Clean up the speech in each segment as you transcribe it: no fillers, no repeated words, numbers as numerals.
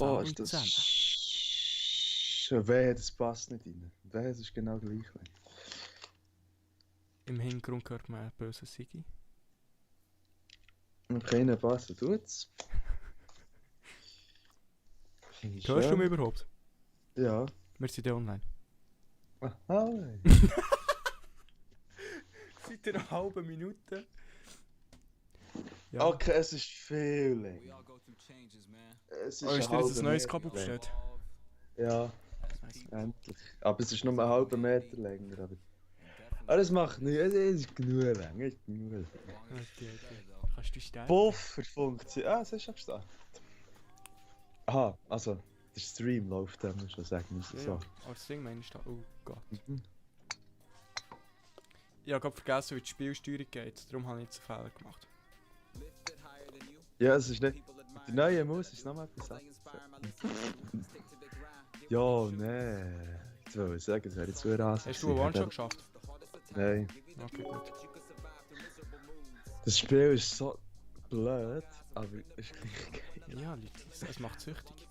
Oh, Sound ist das zusammen. schon weh, das passt nicht rein. Das ist genau gleich. Im Hintergrund hört man einen bösen Sigi. Und keiner passen tut's. Finde ich Hörst du mich schön. überhaupt? Ja. Wir sind ja online. Aha. Seit einer halben Minute. Ja. Okay, es ist viel länger. Es Oh, ist ist eine dir jetzt halbe ein neues Meter Kabel länger. bestellt? Ja, Nice. endlich. Aber es ist nur einen halben Meter länger. Aber das macht nichts. Es ist genug lang. Es ist genug lang. Okay. Kannst du stärken? Bufferfunktion. Ah, es ist schon gestartet. Aha, also der Stream läuft, dann muss ich schon sagen. Ist Ja, so. ja. Aber das Ding meinst du da? Oh Gott. Mhm. Ich habe gerade vergessen, wie die Spielsteuerung geht. Darum habe ich jetzt einen Fehler gemacht. Ja, es ist nicht. Mit der neuen Maus ist nochmal etwas anderes. Ja, nee. Jetzt wollte ich sagen, es wäre jetzt zu rasen. Hast du einen One-Shot geschafft? Nein. Okay, gut. Das Spiel ist so blöd, aber es ist gleich geil. Ja, Leute, es macht süchtig.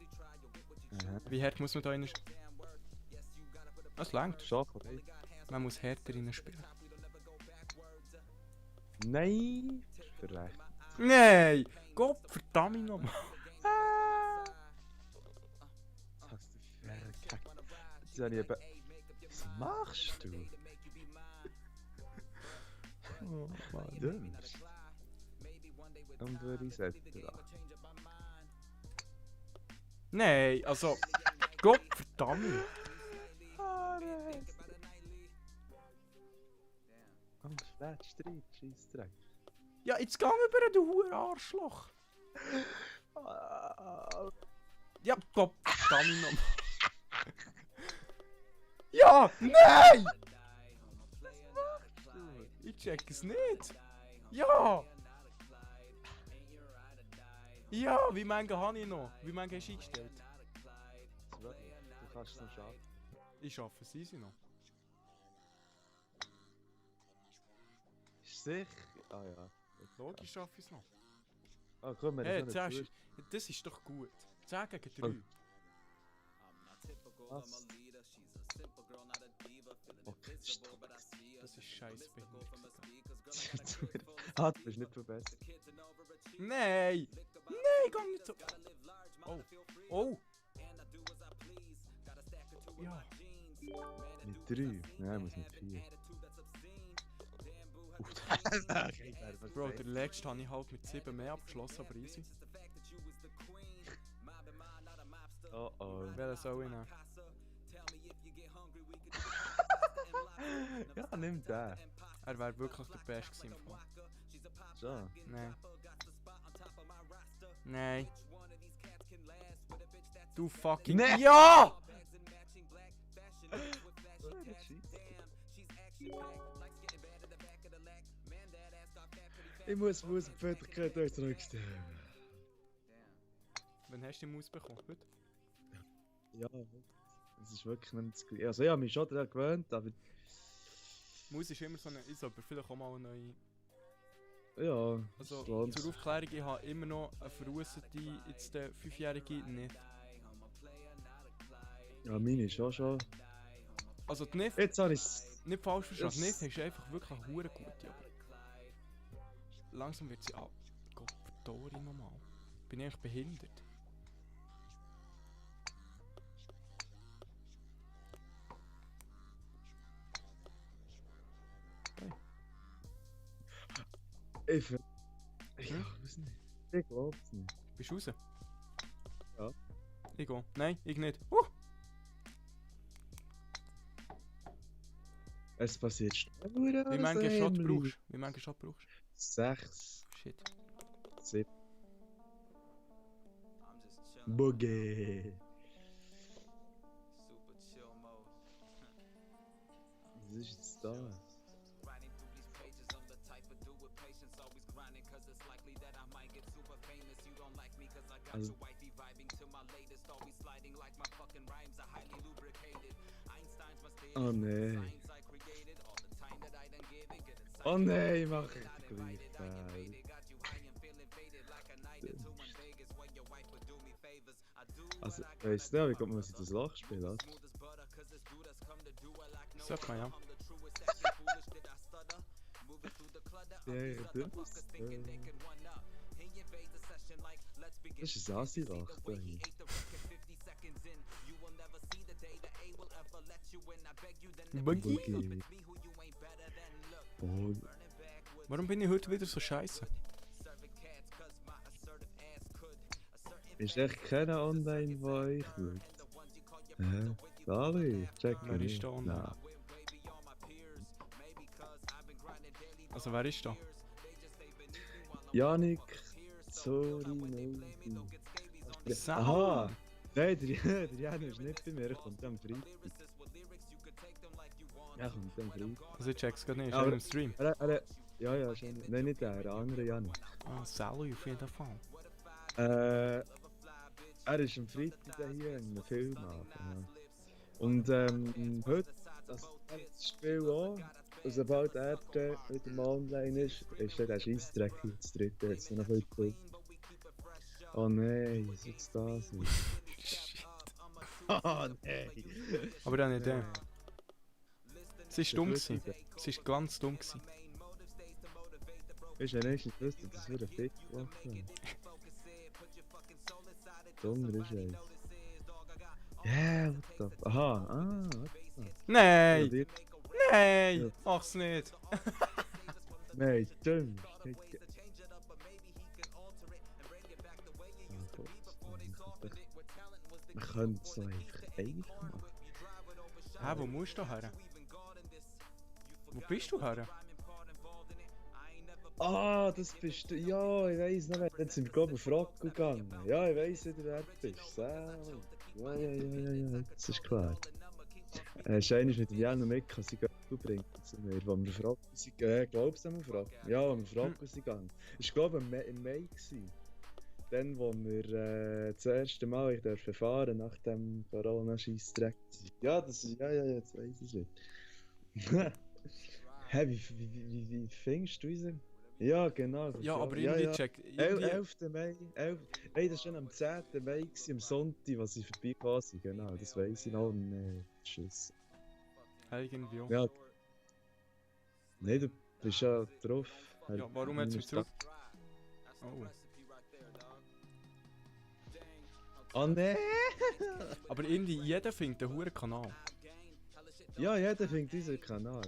Aha. Wie hart muss man da rein spielen? Es langt. Schokolade. Man muss härter rein spielen. Nein! Vielleicht. Nein! Gott verdammt nochmal! Hast du verkackt. Jetzt habe ich eben... Was machst du? Oh Mann. Dümmst. Und wo resetten da? Nein, also... Gott verdammt! Komm, schlecht Streit, Scheissdreck. Ja, jetzt geh über du Huren Arschloch! Ja, Gott verdammt nochmal! Ja! Nein! Ich check es nicht! Ja! Ja, wie mange habe ich noch? Wie mange hast du eingestellt? Du kannst es noch schaffen. Ich schaffe es easy noch. Ist sicher? Ah ja. Logisch schaffe ich es noch. Ah, komm, wir Hey, haben schon das ist doch gut. 10 gegen 3. Was? Okay, stopp. Das ist scheiße behindert. Ah, du bist nicht verbessert. Nein! Nein, geh nicht so. Oh. Oh! Ja. Mit 3? Nein, ich muss mit 4. Bro, der letzte habe ich halt mit 7 mehr abgeschlossen, aber easy. Oh oh. Welchen soll ich nehmen? Ja, nimm den. Er wäre wirklich der Beste gewesen im Fall. Schon. Nein. Nein. Du fucking... Nee. Ja! Ich muss Mausempfindlichkeit euch zurückstellen. Wann hast du die Maus bekommen? Heute? Ja, es ist wirklich nicht das Gleiche. Also ich habe mich schon daran gewöhnt, aber... Maus ist immer so eine... Ich sollte vielleicht auch mal eine neue... Ja, Also, es lohnt zur sich. Aufklärung, ich habe immer noch eine verrussete, jetzt der 5-jährige nicht. Ja, meine ist auch schon... Also die NIF, Jetzt habe ich es... nicht falsch verstanden, Es- NIF ist einfach wirklich eine hure gute, aber... Langsam wird sie ab... Gott, verdammt nochmal. Bin ich eigentlich behindert? Ich Hm? glaub's nicht. Ich glaub's nicht. Bist du raus? Ja. Ich gehe. Nein, ich nicht. Es passiert schnell. Wie mange Shot brauchst du? Wie mange Shot brauchst 6, du? Shit. 7. Boogie. Was ist jetzt da? Also... Oh nein. Oh nein, mach ich gleich faul. Also, weißt du, wie kommt man in das Loch spielen, oder? Sag mal, ja. Ja, das ist ein Asi-Loch da hier. Buggy? Boogie. Oh, Warum bin ich heute wieder so scheiße? ist echt keiner online, der euch schaut? Hä? Sorry, check Wer ist nicht. da online? Nein. Also wer ist da? Janik, sorry, no. Sam! Aha! Nein, der Jan ist nicht bei mir, er kommt am Freitag. Er kommt am Freitag. Also ich check's gerade nicht, ist Aber- er im Stream? Ja, schon. Nein, nicht der andere Janik. Ah, Sally auf jeden Fall. Er ist am Freitag da hier in einem Film an. Ja. Und heute, das Spiel auch, und sobald er dann wieder mal online ist dann der Scheissdreck hier das dritte, jetzt noch ein bisschen. Oh nein, was ist jetzt das? Shit. Oh nein! Aber dann nicht der. Es war dumm gewesen. Es war ganz dumm gewesen. Weißt du, wenn ich nicht wüsste, das würde fit machen. Dunger ist er. Ja, what the... Aha, warte. Nein! Ja, Nein! Ja. Mach's nicht! nein, dumm. Man könnte es so einfach machen. Hä, wo musst du her? Wo bist du her? Ah, das bist du. Ja, ich weiss noch, jetzt sind wir glaube ich auf Rocco gegangen. Ja, ich weiss wieder, wer du bist. Ja, das ist klar. Schein ist mit dem Jan und Mekka, sie gehen bringen zu mir, wo wir auf Rocco sind. Glaubst du, haben wir auf Rocco? Ja, wo wir auf Rocco sind gegangen. Ich glaube, im Mai gewesen. Dann, wo wir das erste Mal ich durfte fahren nach dem Corona-Scheissdreck. Ja, das ist. Ja, jetzt weiss ich es wieder. Hä, wie findest du unseren? Ja, genau. Ja, aber irgendwie check. Irgendwie... 11. Mai. Hey, das war schon am 10. Mai, gewesen, am Sonntag, als sie vorbeigekommen sind. Genau, das weiss ich noch. Nee, Schiss. Irgendwie auch. Ja. Nein, du bist ja drauf. Ja, warum hat sie mich zurück? Oh. Oh nee! Aber irgendwie, jeder findet einen huren Kanal. Ja, jeder findet unseren Kanal.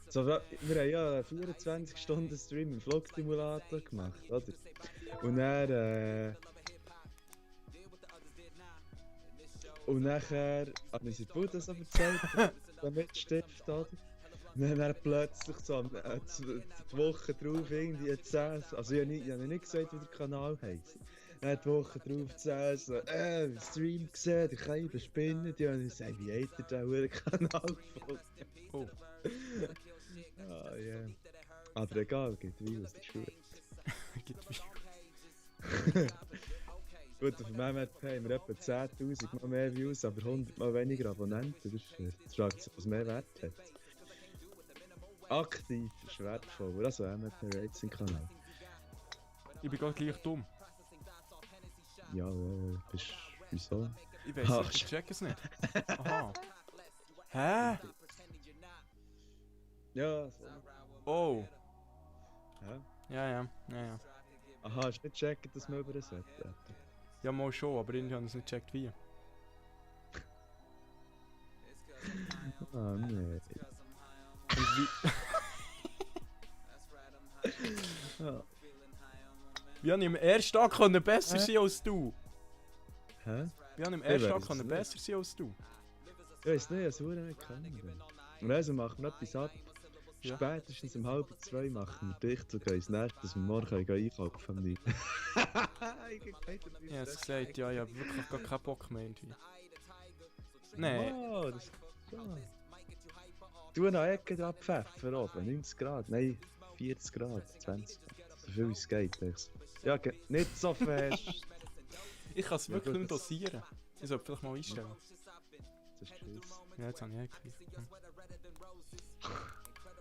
So, wir haben ja einen 24-Stunden-Stream im Vlog-Simulator gemacht, oder? Und dann, und nachher hat mir sein Bruder so erzählt, der Mitstift, oder? Und dann plötzlich so die Woche drauf irgendwie 10, also ich habe nicht gesagt, wie der Kanal heisst. Dann die Woche drauf 10, so, Stream gesehen, ich kann eben spinnen, die haben gesagt, wie hat er da einen Kanal gefunden? Oh. Ah, ja. Aber egal, geht Views, das ist gut. Gibt wie. Gut, auf dem MRP haben wir etwa 10.000 Mal mehr Views, aber 100 Mal weniger Abonnenten dafür. Das fragt sich, was mehr Wert hat. Aktiv ist wertvoll, also MRP Racing Kanal. Ich bin gerade gleich dumm. Ja, bist wieso? Ich weiß Ach, nicht, ich check es nicht. Aha. Hä? Ja, so. Oh. Hä? Ja. Aha, hast du nicht gecheckt, dass wir über das reden? Ja, mal schon, aber irgendwie haben sie es nicht gecheckt, wie. Ah, nee. Und wie... Ja. Wir haben im ersten Tag können besser sein als du. Hä? Wir haben im Ich ersten weiß Tag können nicht. besser sein als du. Ich weiss nicht, ich habe es nicht kennen. Und also machen wir etwas ab. Ja. Spätestens um 1:30 machen wir dicht und gehen ins Nest, dass wir morgen einkaufen können. Ich habe es gesagt, ja, ich habe wirklich gar keinen Bock mehr irgendwie. Nein. Oh, das ist klar. Du eine Ecke dran Pfeffer oben, 90 Grad, nein, 40 Grad, 20 Grad. So viel es geht. Ja, nicht so fest. Ich kann es Ja, wirklich gut, nicht das- dosieren. Ich sollte vielleicht mal einstellen. Das ist Schiss. Ja, jetzt habe ich eingekriegt.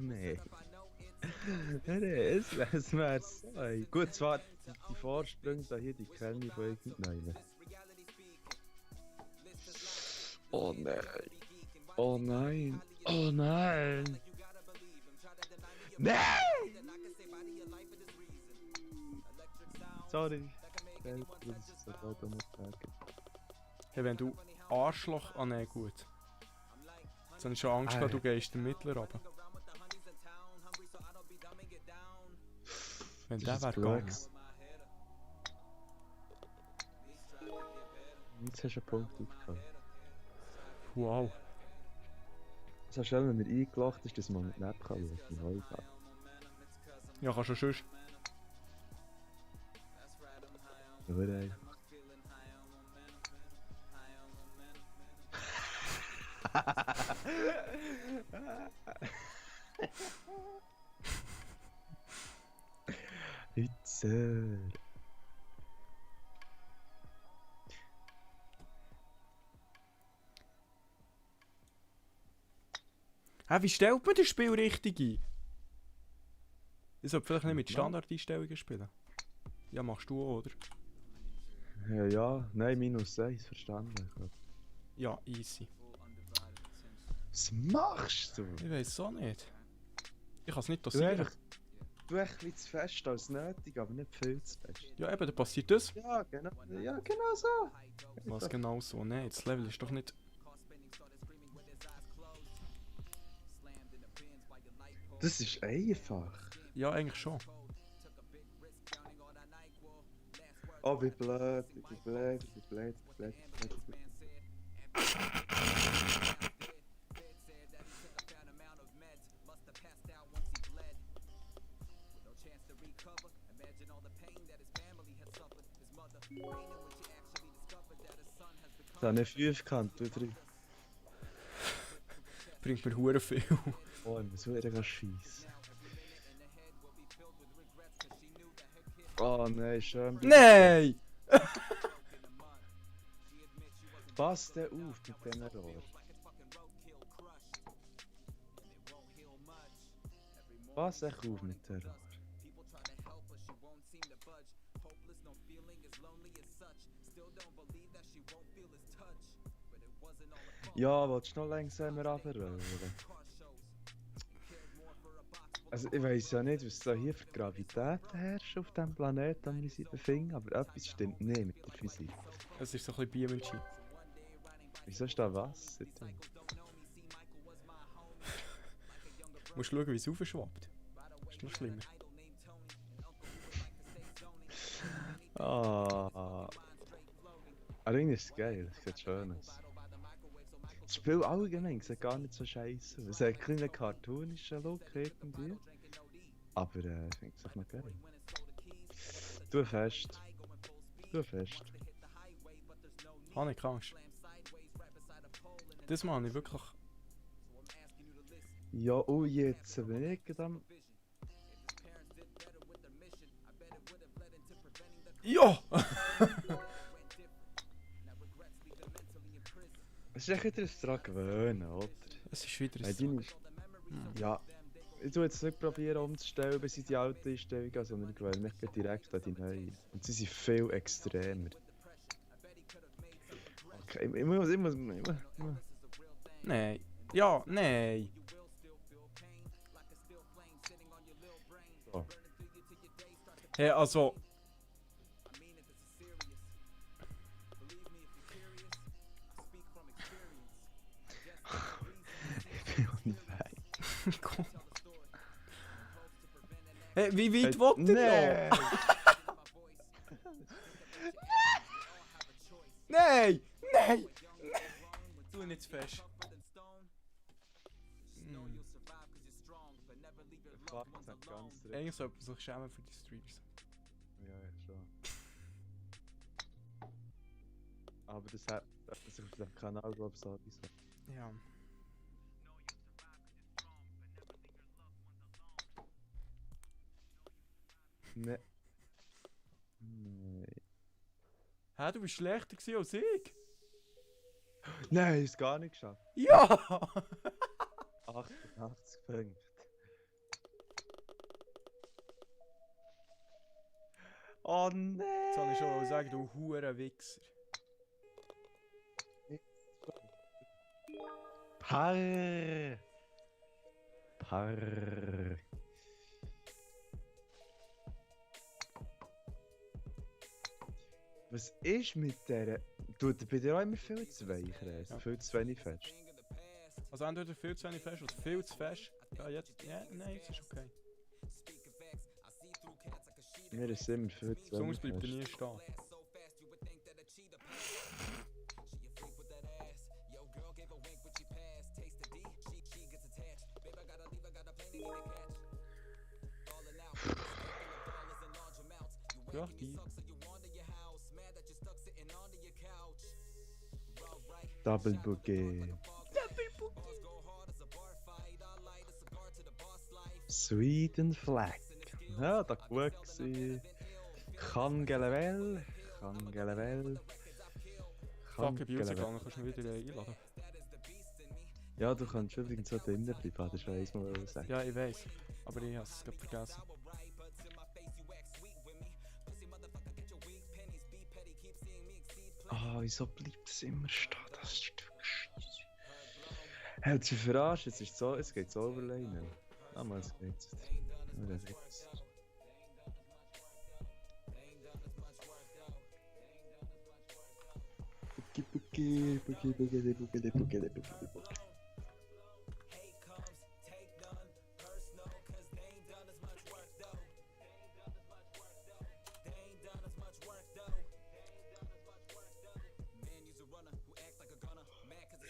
Nee. Nee, es wär's so. Ey. Gut, zwar die Vorsprünge da hier, die kenne ich von irgendeinem. nein. Oh nein. Oh nein. Nein! Sorry. Das ist so laut am Tag. Hey, wenn du Arschloch... Ah ne, gut. Jetzt habe ich schon Angst gehabt, du gehst den Mittler runter. Wenn der wäre gegangen. Jetzt hast du einen Punkt aufgefallen. Wow. Es ist schön, wenn man eingelacht ist, dass man mit Neb kann schauen. Ja, kannst du schon sonst. Nur einfach. Hitze. Hä, wie stellt man das Spiel richtig ein? Ich sollte vielleicht nicht mit Standardeinstellungen spielen. Ja, machst du auch, oder? Ja, nein, -1, verstanden. Ja, easy. Was machst du? Ich weiß auch nicht. Ich kann es nicht Du dosieren. Du ein bisschen zu fest als nötig, aber nicht viel zu fest. Ja, eben, dann passiert das. Ja, genau so. Was genau so? Nein, das Level ist doch nicht... Das ist einfach. Ja, eigentlich schon. Oh, wie blöd, wie blöd, wie blöd, wie blöd, wie blöd, wie blöd. Da habe ich 5 gekannt, du 3. Bringt mir hure viel. Oh, ich muss wieder schießen. Oh nein, schön. Nein! Pass der auf mit diesen Rohr. Pass echt auf mit den Rohr. Ja, willst du noch langsamer runterrollen? Also ich weiss ja nicht, was da hier für Gravität herrscht auf dem Planeten, an dem wir uns befinden, aber etwas stimmt nicht mit der Physik. Es ist so ein bisschen Bienenski. Wieso ist da Wasser drin? Du musst schauen, wie es aufschwappt. Das ist noch schlimmer. Ah. Aber irgendwie ist es geil, es sieht schön aus. Das Spiel allgemein sieht gar nicht so scheiße aus. Es hat einen kleinen cartoonischen Look irgendwie. Aber ich finde es echt noch geil. Du fest. Du fest. Habe ich Angst. Das Mal habe ich wirklich... Ja, oh jetzt bin ich gerade am... Ja! Es ist echt wieder ein daran gewöhnen, oder? Es ist wieder Weil ein... ja, ich tue jetzt nicht probieren umzustellen bis in die alte Einstellung, sondern ich gewöhne mich direkt an die neue. Und sie sind viel extremer. Okay, ich muss. Nein. Ja, nein. So. Hey, also... Ich bin auch nicht weit. Komm. Hey, wie weit wollt ihr noch? Nein! Nein! Tu nicht zu fest. Eigentlich sollte man sich schämen für die Streams. Ja, schon. Aber das hat sich auf dem Kanal, glaube ich, sowieso. Ja. Ne. Nein. Hä, du bist schlechter gewesen als ich? Nein, ist gar nicht geschafft. Ja! 88 Punkte. Oh nein! Jetzt soll ich schon sagen, du hure Wichser. Parr. Parr. Was ist mit der... Tut bei dir auch immer viel zu weich, Reis? Ja. Viel zu wenig fest? Also entweder viel zu wenig fest oder viel zu fest. Ja, jetzt... Ja, nein, jetzt ist okay. Mir ist immer viel zu Sonst wenig bleibt er fest. nie stehen. Ja, die. Double Bouquet. Sweden Flag. Ja, da gut gsi. Kangelewell. Kangelewell. Fuck, ich bin rausgegangen, kannst du mich wieder einladen? Ja, du kannst übrigens auch drinnen bleiben, das ist weiss mal, was ich sagen. Ja, ich weiß. Aber ich hab's gerade vergessen. Ah, wieso bleibt es immer stehen, das Stück Scheisse? Hält sie verarscht, es ist so, es geht so overlane. Ah, mal, es geht jetzt. Nur ein Witz. Buki, buki, buki, buki, buki, buki, buki, buki, buki.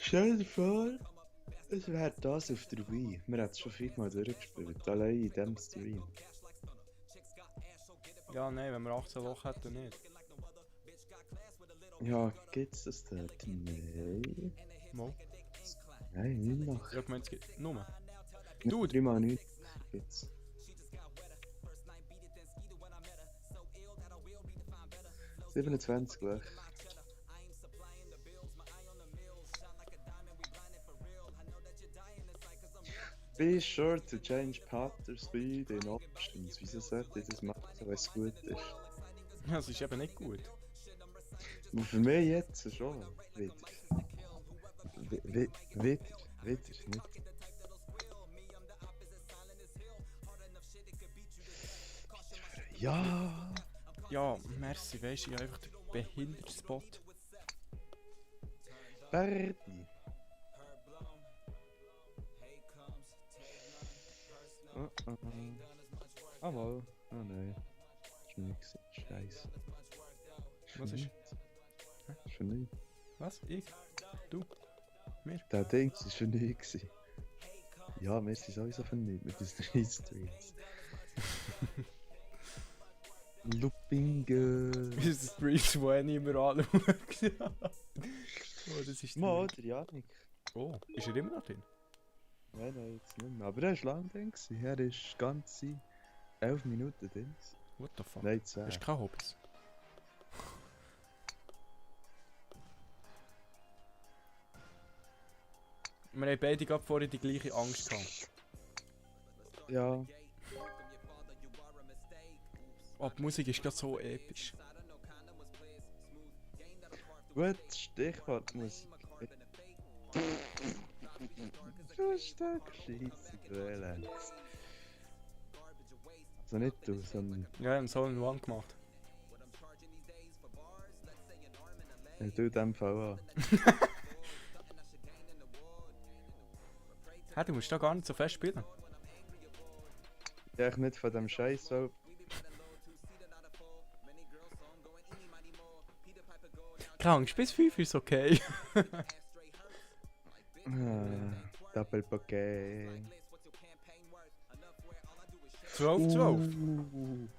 Stell dir vor, es wäre das auf der Wii. Wir haben es schon fünfmal durchgespielt, allein in diesem Stream. Ja, nein, wenn wir 18 Loch hätten, nicht. Ja, gibt's das dort? Nein. Mo. Nein, nicht noch. Ja, ich meine, es gibt Nummer. Du, 3x9 gibt's. 27 Löcher. Be sure to change path or speed in options. Wieso sollte ich das machen, wenn es gut ist? Ja, es ist eben nicht gut. Und für mich jetzt schon. Wieder. Wieder. Nicht. Ja. Ja, merci, weisst du, ich habe einfach den behinderten Spot. Berdi. Ah, mal. Oh nein. Ist nichts. Scheiße. Was ist? Ist für nichts. Was? Ich? Du? Mir? Der Ding war für nichts. Ja, wir sind sowieso für nichts mit unseren Streams. Loopinge. Unsere Streams, die eh niemand anschaut. Oh, das ist Mal, der Janik. Oh, ist er immer noch drin? Nein, jetzt nicht mehr. Aber er war lang drin. Er ist ganze 11 Minuten drin. What the fuck? Nein, 10. Hast du keine Hobbys? Wir haben beide gerade vorhin die gleiche Angst gehabt. Ja. Oh, die Musik ist gerade so episch. Gut, Stichwort Musik. Du Stück Scheisse, du Elends. Also nicht du, sondern Ja, wir haben so einen One gemacht. du in dem Fall auch. Hä, du musst da gar nicht so fest spielen. Ja, ich nicht von dem Scheiß, weil Keine Angst, bis 5 ist okay. Double Bouquet. 12, 12.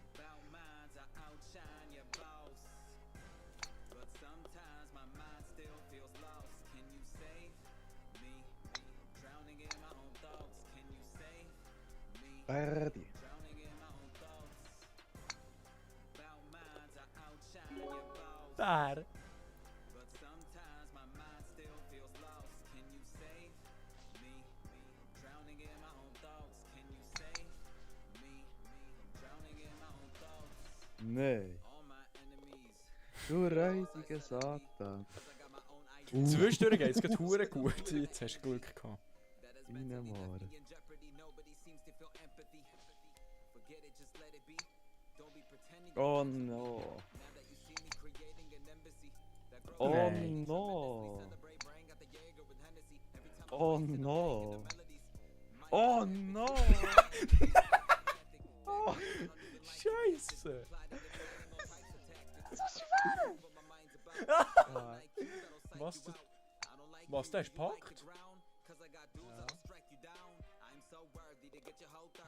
Berdi. Daar. Nee. Du räudiger Satan. Zwischendurch geht es gerade hure gut. Jetzt hast du Glück gehabt. Reinmachen. Oh no. Oh Nein. no. Oh no. Oh no. Oh. Scheiße! Ah. Was? Was, der ist gepackt?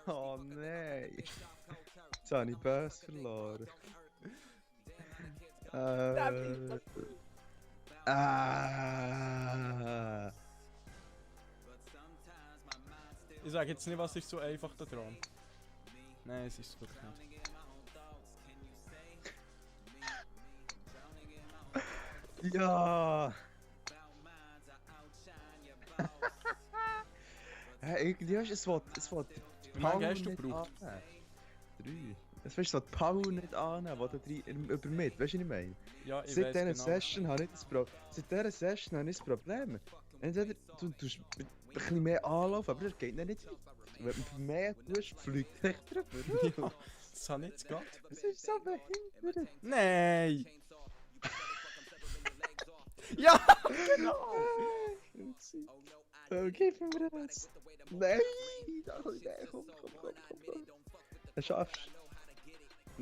Oh nein. Jetzt habe ich Böse verloren. Ah. Ich sage jetzt nicht, was ist so einfach da dran. Nein, es ist wirklich nicht. Ja. Irgendwie hast du es will Wie lange hast du gebraucht? 3. Es willst du so die Power nicht annehmen, die du über mit, weißt du, was ich meine? Ja, ich Seit weiß dieser genau. Session habe ich das Problem. Seit dieser Session habe ich das Problem. Entweder du tust ein bisschen mehr anlaufen, aber das geht nicht weiter. Wenn du mehr tust, fliegt echt drüber. Ja, das hat nicht gehabt. Das ist so behindert. Nein! Ja, genau! Oh, gib mir das. Nein! Nein, komm. Das schaffst du.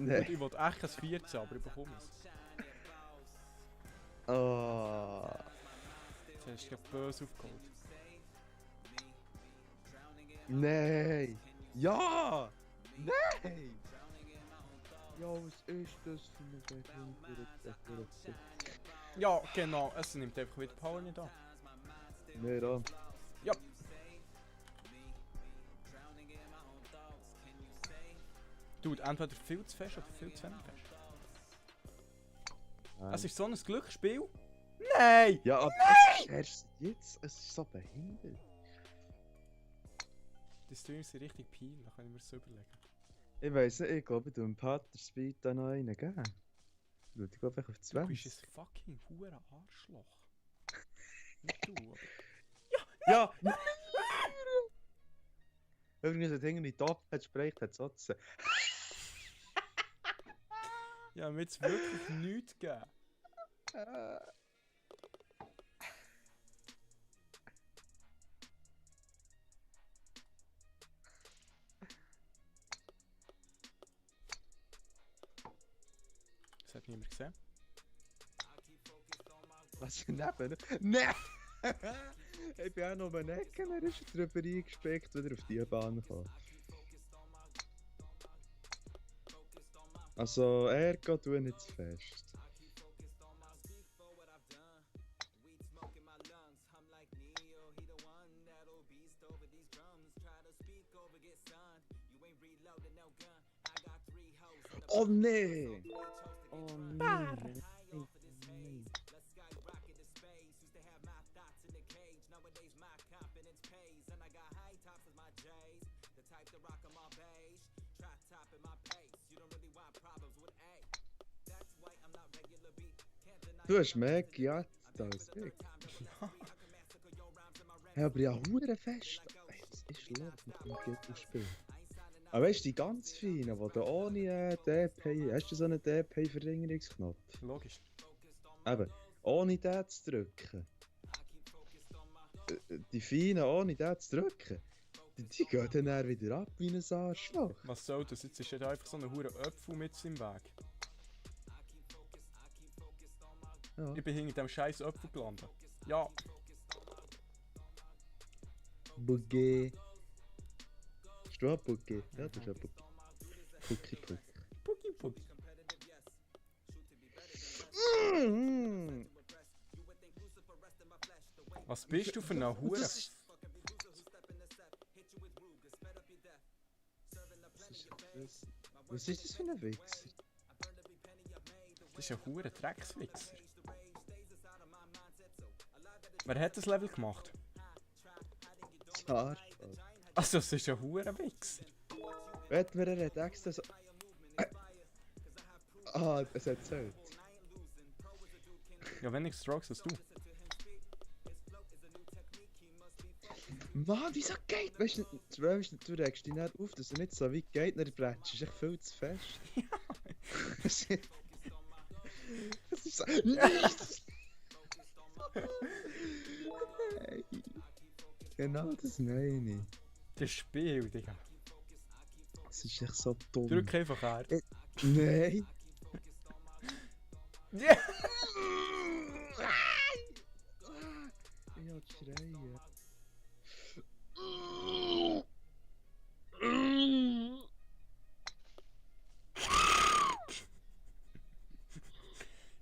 Und Nein. ich wollte echt ein 14, aber ich bekomme es. Oh. Jetzt hast du gerade böse aufgeholt. Nein! Ja! Nein! Ja, was ist das für eine Behinderte? Ja, genau, es nimmt einfach wieder Power nicht an. Nee, da. Ja. Dude, entweder viel zu fest oder viel zu wenig fest. Es ist so ein Glücksspiel. Nein! Ja, aber es ist erst jetzt, es ist so behindert. Die Streams sind richtig peinlich, da kann ich mir das so überlegen. Ich weiss nicht, ich glaube, ich tue dem Pater Speed da noch einen geben. Ich glaube einfach auf Du bist 20. ein fucking hure Arschloch. Nicht du, aber... Ja! Übrigens, das Ding nicht top hat spricht, hat Sotzen. Ja, mir jetzt wirklich nichts gegeben. Das hat niemand gesehen. Was für neben? Nein! Ich bin auch noch um eine Ecke, er ist drüber eingespickt, wieder auf die Bahn gekommen. Also, er geht nicht zu fest. Oh nee! Oh nee! Du hast mehr gejagt als ich. Ja. Ja, aber ja, hure fest. Ey, das ist los mit dem Ghetto-Spiel. Aber weißt du, die ganz feinen, die du ohne DP... Hast du so einen DP-Verringerungsknopf? Logisch. Eben, ohne den zu drücken. Die feinen, ohne den zu drücken. Die gehen dann wieder ab wie ein Arschloch. Was soll das? Jetzt ist ja einfach so ein hure Öpfel mit im Weg. Ja. Ich bin hinter dem scheiß Öpfel gelandet. Ja. Bugge. Hast du auch Bugge? Ja, das ist ein Bugge. Pucki. Pucki Pucki. Was bist du für eine Hure? Was ist das für ein Wichser? Das ist ein hure Dreckswichser. Wer hat das Level gemacht? Zart. Also, es ist ein hure Wichser. Wett mir, er hat extra so... Ah, es hat zählt. Ja, weniger Strokes als du. Mann, wieso geht? Weißt du regst dich nicht auf, dass er nicht so weit geht, dann bretschst ist echt viel zu fest. Das ist so. Nichts! Nein. Genau das meine ich. Das Spiel, Digga. Das ist echt so dumm. Drück einfach R. Nein! Ja! Ich will schreien.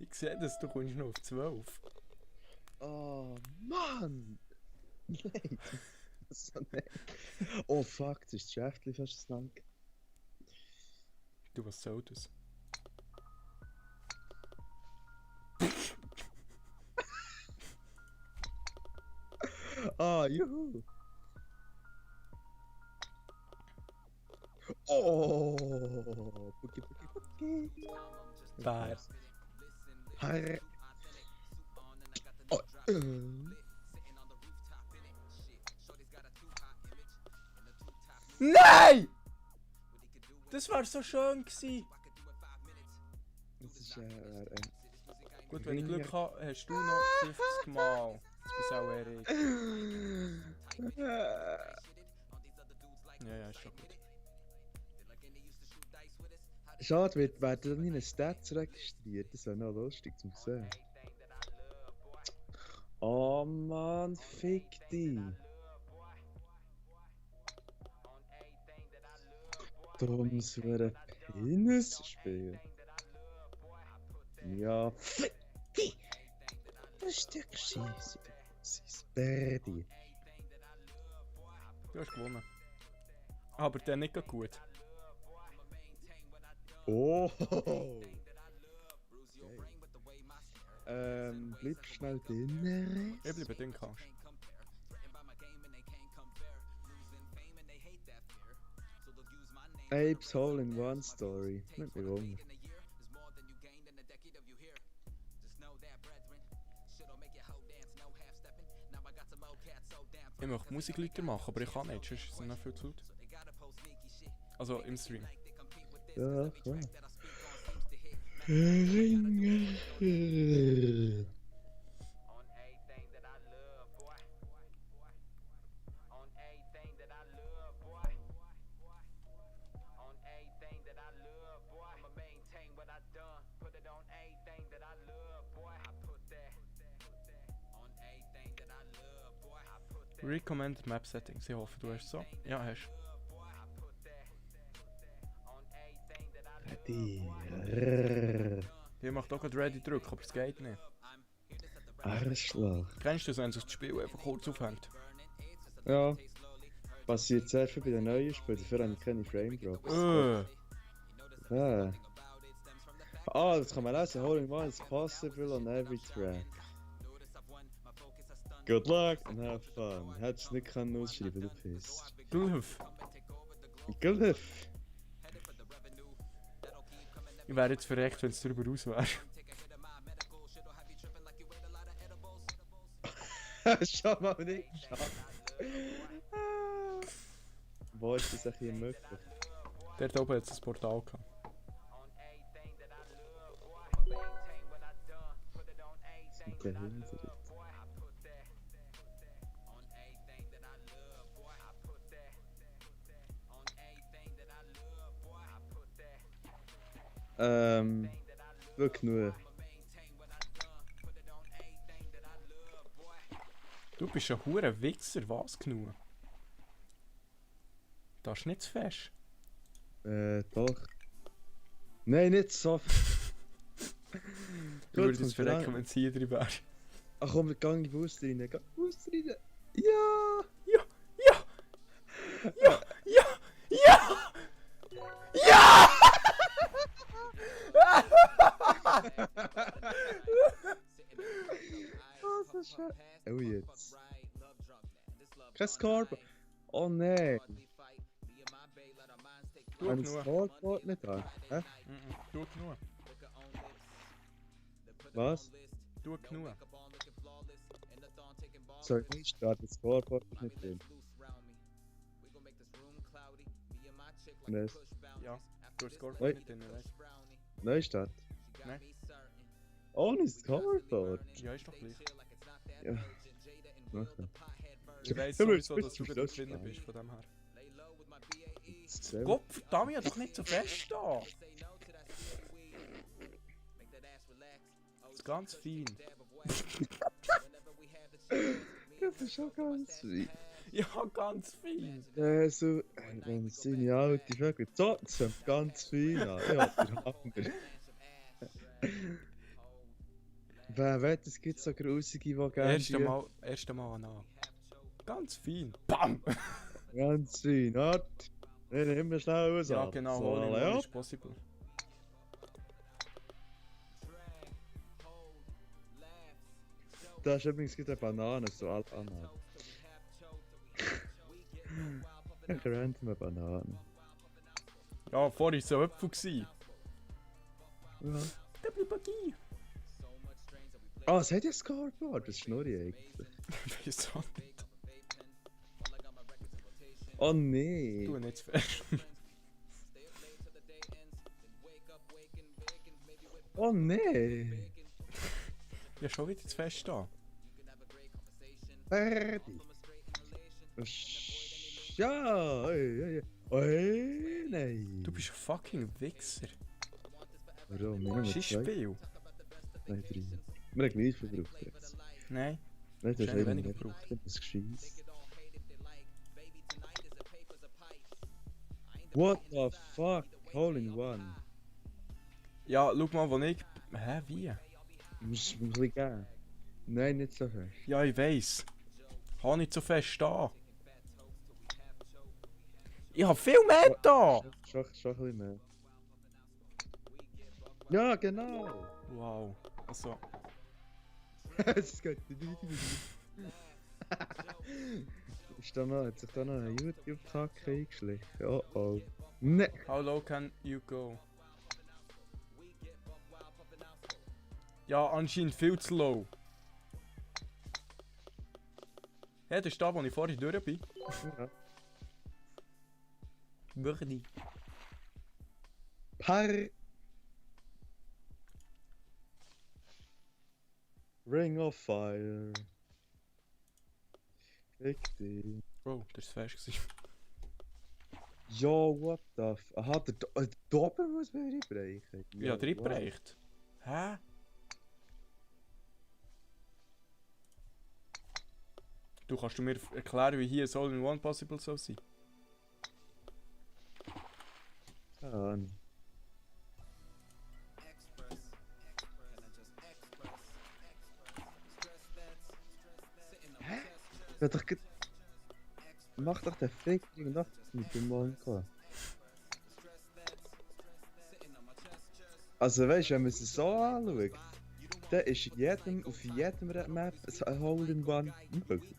Ich sehe das, du kommst noch auf 12. Oh Mann! Nein! So nicht. Oh fuck, das ist das Schäftchen fast lang. Du, was soll das? Ah, juhu! Oh! Boogie, boogie, boogie! Bär. Herr! Oh! Nein! Das war so schön gewesen. Das ist Gut, wenn ich Glück habe, hast du noch 50 Mal. Das bist auch Erik. Ja, ist schon gut. Schade, werden dann meine Stats registriert. Das wäre noch lustig zu sehen. Oh Mann, fick dich! Dummes wäre Penisspiel. Ja, fick dich! Das Stück Scheiße. Das ist Birdie. Du hast gewonnen. Aber der nicht gut. Oh! Bleib schnell drin. Ich bleibe drin, kannst. Abe's Hole in One Story. Nicht mehr rum. Ich möchte Musiklieder machen, aber ich kann nicht, sonst ist es noch viel zu laut. Also im Stream. Ja, klar. Recommended Map Settings, ich hoffe du hast so. Ja, hast Ready. Ich mache auch gerade Ready drücken, aber es geht nicht. Arschloch. Kennst du das, wenn sich das Spiel einfach kurz aufhängt? Ja. Passiert sehr viel bei den neuen Spielen, dafür habe ich keine Frame Drops. Ja. Ah, das kann man lesen. Hole in One is possible on every track. Good luck and have fun. Hättest du nicht können ausschreiben, du Piss. Glüff! Glüff! Ich wäre jetzt verreckt, wenn es darüber raus wäre. Schau mal nicht geschafft. Wo ist das eigentlich möglich? Dort oben hat es ein Portal gehabt. Sind behindert. Wirklich nur. Du bist ein hure Wichser, was genug? Das ist nicht zu fest. Doch. Nein, nicht so. Ich würde jetzt verrecken, wenn es hier drin wäre. Ach komm, geh in die Booster rein. Geh in die Booster rein. Ja! Ja! Ja! Ja! Ja! Ja! Ja! Oh, so schön. Oh, jetzt. Kein Scoreboard. Oh nein. Du Ein genug. Scoreboard nicht da. Hä? Du genug. Was? Du genug. Sorry, nicht starten. Das Scoreboard ist nicht drin. Was? Ja, du hast Scoreboard Nein. nicht drin, weißt Neustadt? du? Nein? Ohne Scoreboard? Ja, ist doch gleich. Ja. Okay. Ich weiss Ja, aber sowieso, jetzt dass du bist gerade du drin spannend. bist, von dem her. Sehr- Gott verdammt, ja doch nicht so fest da! Das ist ganz fein. Das ist schon ganz fein. Ja, ganz fein. So, wenn seine alte Vögel zotzen, ganz fein an. Ja, der Hammer. Wer weiß, es gibt so grusige, die gerne Erste Mal an. Ganz fein. Bam! ganz fein. Warte, wir nehmen schnell raus. Ja, genau, so, hol ihn, ja. all is possible. Da ist übrigens eine Banane, so alt Banane. Ich random Banane. Ja, vorhin war es so Äpfel gewesen. Ja. Double Buggy! Ah, es hat ja Scoreboard, das ist Schnurri eigentlich. Ich weiß auch nicht. Oh nee. Du nicht zu fest. Oh nee. Ja, schon wieder zu fest da. Fertig. Ja, ey. Nein. Du bist ein fucking Wichser. Warum? Wir haben zwei. Schissspiel. Nein, drei. Wir haben gleich viel gebraucht jetzt. Nein. Nein, das ist Schön weniger weniger gebraucht. Das ist gescheiss. What the fuck? Hole in one. Ja, schau mal, wo ich... Hä, wie? Du musst es mir ein bisschen geben. Nein, nicht so fest. Ja, ich weiss. Hab nicht so fest da. Ich hab viel mehr da! Schon ein bisschen mehr. Ja, genau! Wow. Also... Es geht ist da noch, hat sich da noch ein YouTube-Kacke eingeschlichen? Oh oh. Ne! How low can you go? Ja, anscheinend viel zu low. Ja, das ist da, wo ich vorhin durch bin. Ja. Wirklich. Par. Ring of Fire. Fick dich. Oh, das ist fest gewesen. Ja, what the f... Aha, der Doppel muss man reinbrechen. Ja, wow. reingebracht. Hä? Du kannst mir erklären, wie hier ein All-in-One possible soll sein? Keine Ahnung. Hä? Ja, doch... Mach doch den Fick Nacht mit dem Manko. Also weißt du, wenn man es so anschaut, dann ist auf jedem Map ein Hole in One möglich.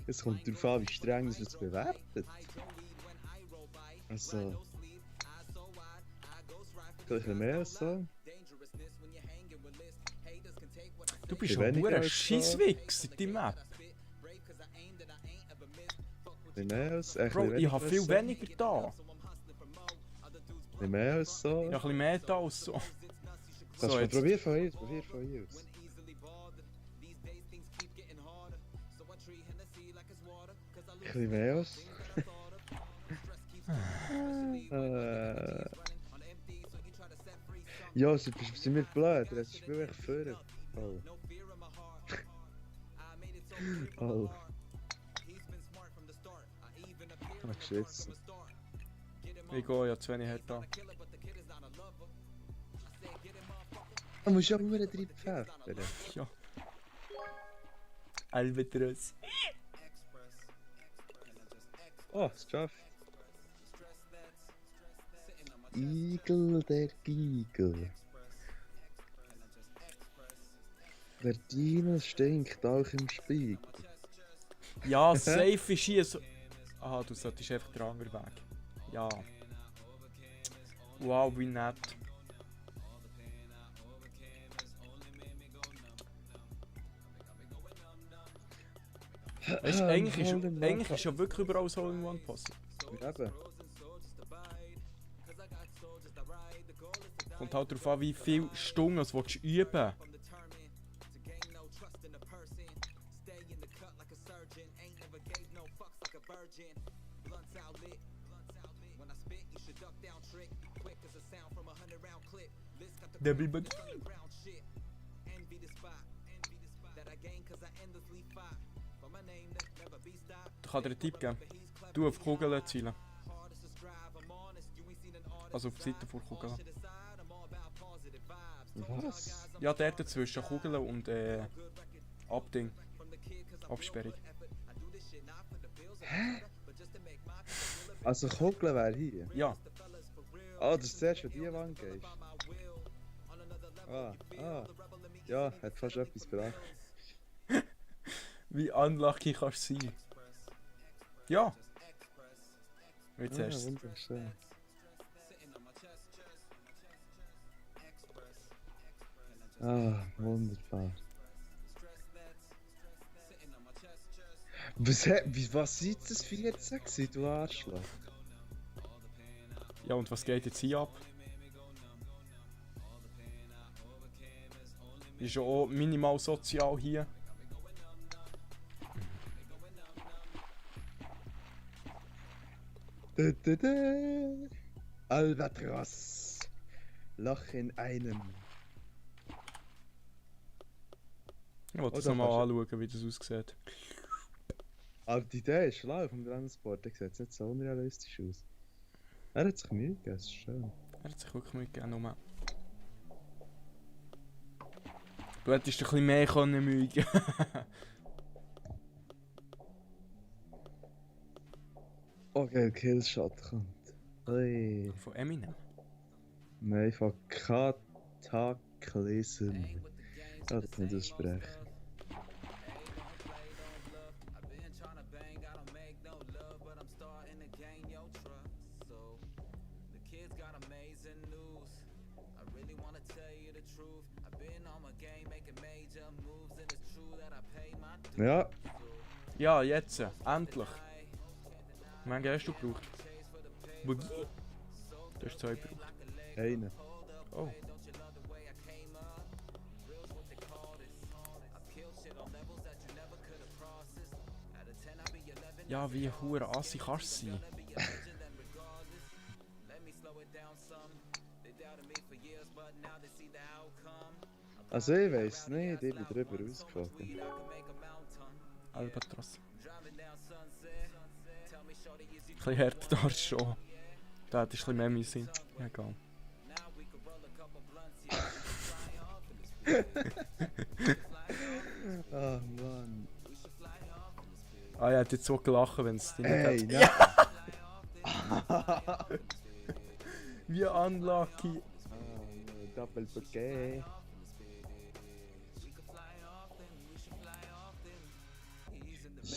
Es kommt darauf an, wie streng man es bewertet. Also... Ein bisschen mehr als so. Du bist Weniger ein verdammter als so. Scheisswichs in deiner Map. Ein bisschen mehr als... Bro, ich habe viel weniger da. Ein bisschen mehr als so. Ich habe ein bisschen mehr da als so. Kannst So, du jetzt. probier von hier, probier von hier aus. Ein bisschen mehr als... Ja, sind wir blöd, das Spiel echt führen. Oh. Oh. Ach, Scheiße. Ich gehe ja zu wenig her da. Du musst ja nur drin pfeffern. Ja. Albatros. Oh, es geschafft. Igel, der Giegel. Der Dino stinkt auch im Spiegel. Ja, safe ist hier so... Aha, du solltest einfach den anderen Weg. Ja. Wow, wie nett. Weißt du, eigentlich ist ja wirklich überall so in One possible. Eben. Kommt halt darauf an, wie viele Stunden du üben willst. Double bug. Ich kann dir einen Tipp geben. Du auf Kugeln zielen. Also auf die Seite vor Kugeln. Was? Ja, dort zwischen Kugeln und Abding. Absperrung. Also Kugel wäre hier? Ja. Ah, das ist zuerst, wenn du die Wand gehst. Ah. Ja, hat fast etwas bedacht. Wie unlucky kannst du sein? Ja. Wie Ah, zuerst. wunderschön. Ah, wunderbar. Was sieht das für jetzt gewesen, du Arschloch? Ja, und was geht jetzt hier ab? Ist ja auch minimal sozial hier. Albatros. Loch in einem. Ich wollte es Oder nochmal kannst anschauen, wie das aussieht. Aber die Idee ist schlau vom Transport, der sieht nicht so unrealistisch aus. Er hat sich Mühe gegeben, das ist schön. Er hat sich wirklich mitgegeben, nur. Du hättest ein bisschen mehr können Mühe geben. Okay, Killshot kommt. Hey. Von Eminem. Nein, von Cataclysm. Ja, das kann ich aussprechen. Ja. Ja, jetzt. Endlich. Wie lange hast du gebraucht? Boogie? Du hast 2 gebraucht. Einen. Oh. Ja, wie hure assi kannst du sein? Also ich weiss nicht, ich bin drüber rausgekommen. Albatros. Ein bisschen härter da ist schon. Da hätte ich ein bisschen mehr müssen. Ja, egal. Ah, Mann. Ah, ich hätte jetzt so gelacht, wenn es dich nicht Hey, hätte. nein. Wie unlucky. Double Bouquet.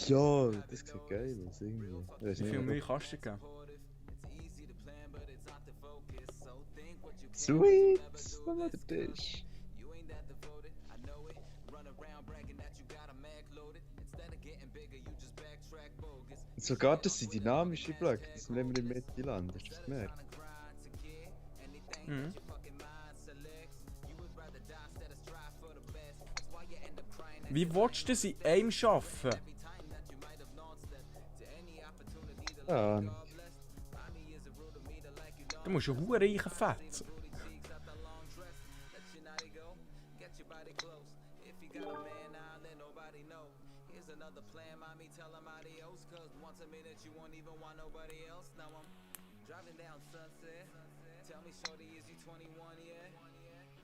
Ja, das sieht geil aus irgendwie. Wie viel Mühe kannst du dir geben? Sweet! Nochmal der Tisch. Sogar das sind dynamische Blöcke, das nehmen wir in der Mitte landen, hast du das gemerkt? Mhm. Wie willst du das in einem schaffen? Ja, Du musst einen Huren reichen fetzen.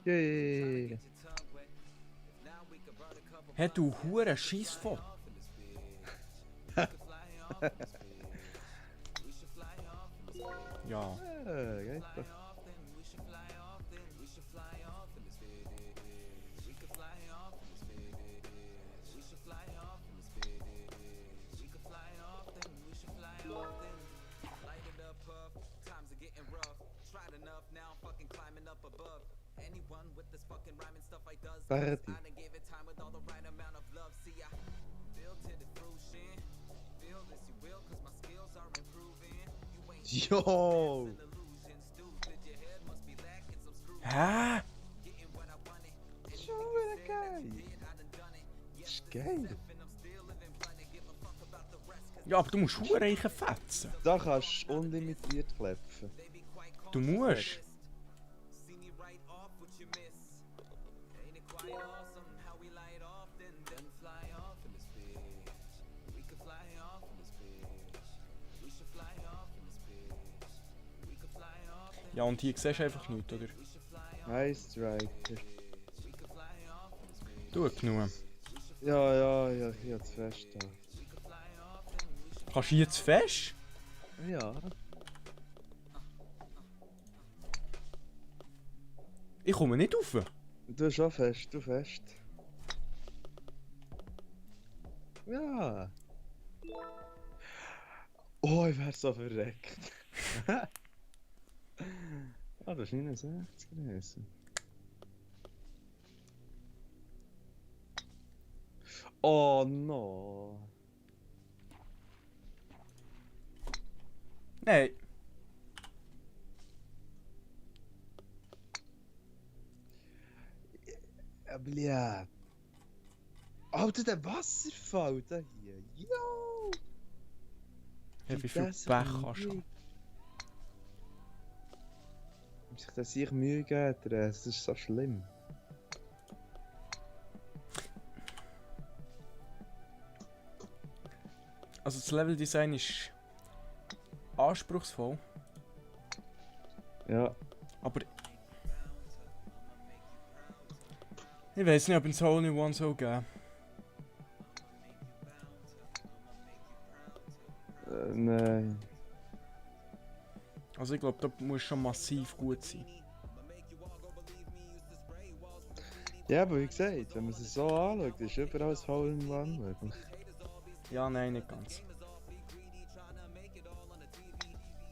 yay! Hey, du Huren Scheissfoto. Ja. Geht doch. Fertig. Yo! Hä? Schon wieder geil. Das ist geil. Ja, aber du musst Hurenreichen fetzen. Da kannst du unlimitiert klepfen. Du musst. Ja, und hier siehst du einfach nichts, oder? Nice Striker. Du genug. Ja, ich hab's fest da. Kannst du hier zu fest? Ja. Ich komme nicht rauf. Du schon fest, du fest. Ja. Oh, ich wär so verreckt. Ah, das ist 69 gewesen. Oh no. Nein. Ja. Alter, der Wasserfall da hier. Yo! Ja, wie viel Pech hast du? Wenn sich das sich Mühe geben, das ist so schlimm. Also das Leveldesign ist anspruchsvoll, Ja. aber ich weiß nicht, ob es Only One so geben. Nein. Also ich glaube, da muss schon massiv gut sein. Ja, aber wie gesagt, wenn man es so anschaut, ist überall das Hole in One möglich. Ja, nein, nicht ganz.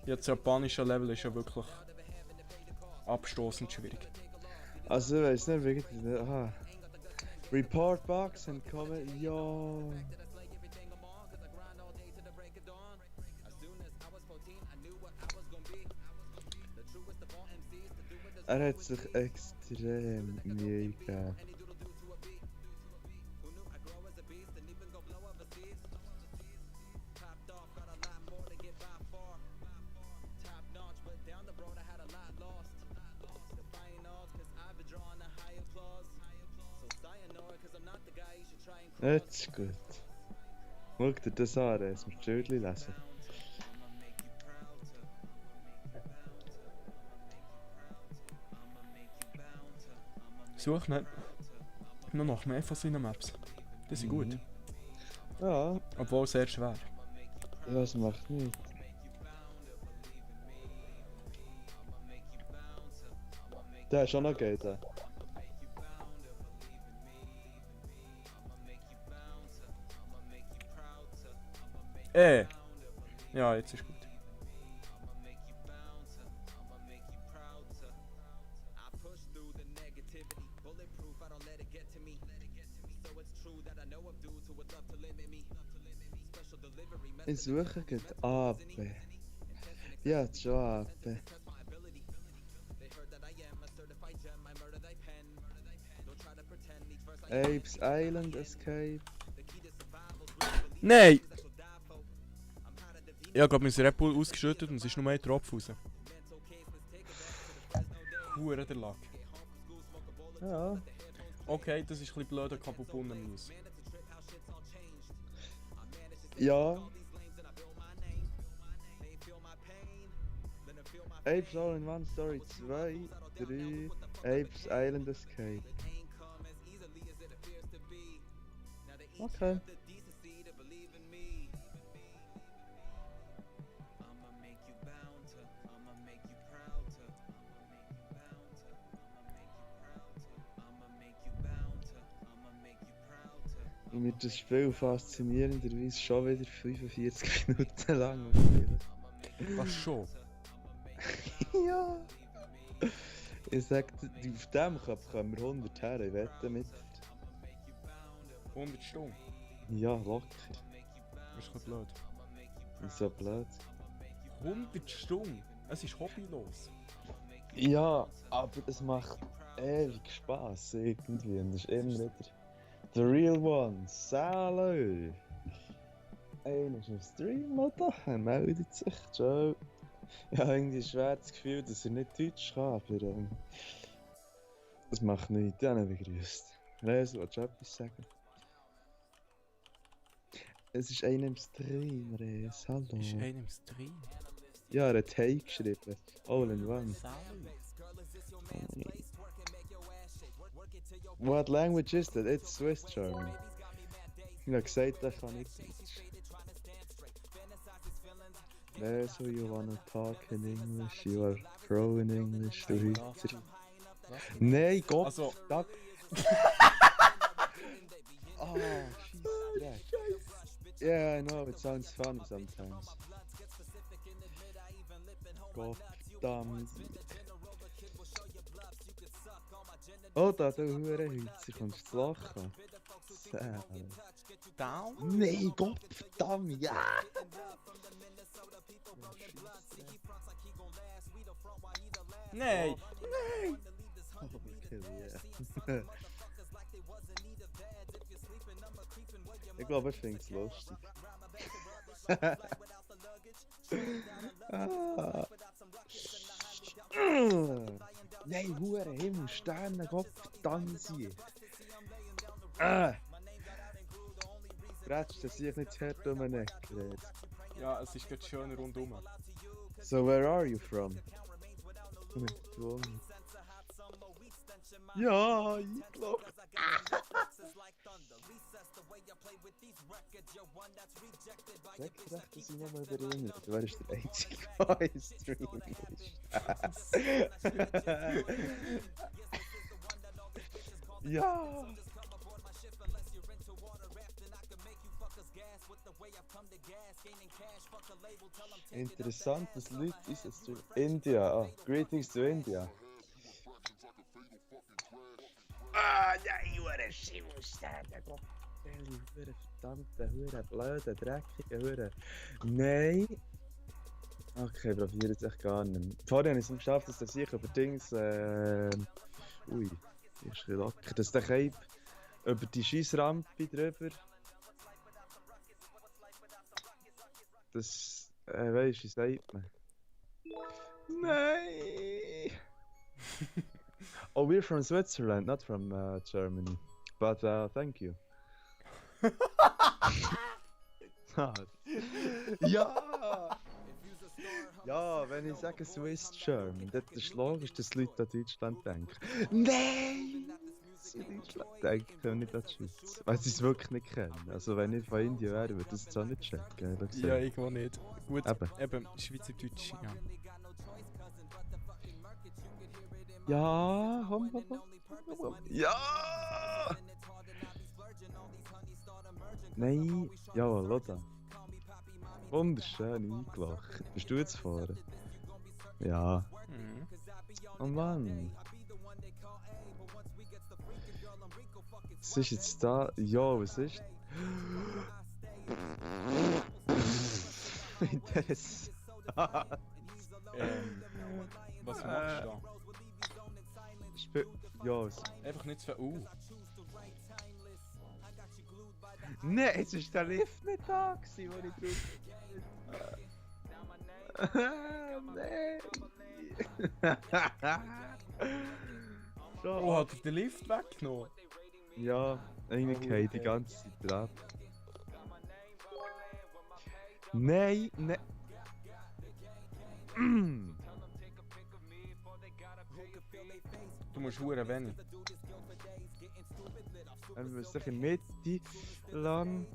Ja, das japanische Level ist ja wirklich abstoßend schwierig. Also, ich weiß nicht, wirklich. Aha. Report Box and comment. Ja. Er hat sich extrem Mühe gegeben. Jetzt ist gut. Schau dir das an, jetzt musst du Schildchen lesen. Such nicht nur noch mehr von seinen Maps. Die sind gut. Ja, Obwohl sehr schwer. ja, das macht nichts. Der ist schon noch geil, der. Ja, jetzt ist gut. Ich suche gerade Ape. Ja, das ist schon Ape. Apes Island Escape. Nein! Ich glaube, mein Red Bull ausgeschüttet und es ist nur ein Tropfen raus. Hure der Lack. Ja. Okay, das ist ein bisschen blöder Kapubunnen-News. Ja. Apes All in One Story 2, 3, Apes Island Escape. Okay. Und mir das Spiel faszinierenderweise schon wieder 45 Minuten lang spielen. Was schon? Ja. Ich sag, auf dem können wir 100 her, ich wette mit. 100 Stunden? Ja, locker. Das ist ein bisschen blöd. Ist so blöd. 100 Stunden? Es ist hobbylos. Ja, aber es macht ewig Spaß irgendwie. Und das ist immer wieder The Real Ones. Salü! Einer ist im Stream, oder? Er meldet sich. Ciao. Ja, irgendwie schwer das Gefühl, dass er nicht Deutsch kann, aber das macht nichts. Dann begrüßt. Rezo, willst du etwas sagen? Es ist einer im Stream, Rez. Hallo. Ist einer im Stream? Ja, er hat Hey geschrieben. All in one. Salut. What language is that? It's Swiss German. Ich habe gesagt, er kann nicht Deutsch. So you wanna talk in English? You are pro in English, du Hüter. Nein, Gott! Also- Da... Oh, Scheissdreck. Yeah, I know, it sounds fun sometimes. Gott, verdammt. Oh, da, du Hurenhützer, kommst du zu lachen? Sehr. Down? Nein, Gott, verdammt, ja! Nein! Oh, kill, yeah. Ich glaube, er findet es lustig. Ah. Nein, Hure, Himmel, Sterne, Gott, verdammt sie. Bretsch, dass ich nicht zu hart um den Eck rede. Ja, es ist gerade schön rundum. So, where are you from? Nicht gewonnen. Ja, eingeloggt. Sag doch, dass ich nochmal erinnere. Du wärst der Einzige, der im Stream ist. Ja! Interessant, dass Leute unseren Stream... India, greetings to India. Ah, nein, hure Schimmelsterne, Gott. Hure verdammte, hure blöde, dreckige, hure... Nein! Okay, probiere es echt gar nicht mehr. Vorher habe ich es nicht geschafft, dass ich über Dings... Ui, ich ist locker. Dass der Cape über die Scheissrampe drüber... Das... weisst du, wie sagt man? Nein! Oh, we're from Switzerland, not from Germany. But thank you. Ja! Ja, wenn ich sage Swiss German, dann ist logisch, dass Leute an Deutschland denken. Nein! Dass sie an Deutschland denken und nicht an die Schweiz. Weil sie es wirklich nicht kennen. Also wenn ich von Indien wäre, würde ich das jetzt auch nicht checken. ehrlich gesagt. Ja, irgendwo nicht. Gut, Eben. eben Schweizerdeutsch, ja. Ja, ja! Nein, ja, Lotta. Wunderschön eingelacht. Bist du jetzt vorne? Ja. Mhm. Oh Mann. Was ist jetzt da? Ja, was ist? Interessant. Was machst du da? Ja, Einfach nicht zu viel. Nein, jetzt ist der Lift nicht da gewesen, wo ich drauf... Nein! Oh, hat er den Lift weggenommen? Ja, eigentlich Oh, die ganze Zeit ab. Nein, nein. Du musst hure wenig. Wir müssen in der Mitte landen.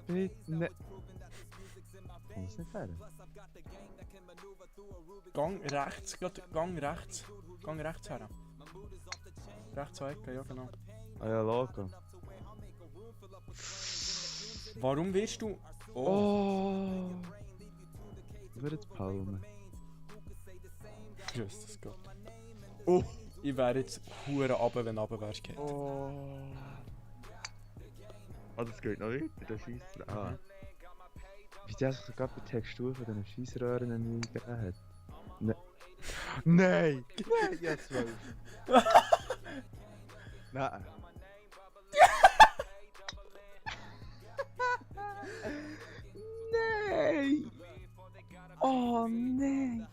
Bitte. Ne. Komm es nicht her. Gang rechts, Gang rechts. Gang rechts her. Rechts zur Ecke, ja genau. Ah ja, Logo. Warum wirst du... Oh! Ich werde jetzt Palme. Jesus Gott. Oh! Ich wäre jetzt hure runter, wenn du runter wärst. Oh! Ah, das geht noch weiter, der Scheissröhren. Ah. Wie der sich gerade die Textur von diesen Scheissröhren eingegeben hat. Ne. Nein! Nein, ja 12. Nein. Nein! Oh nein!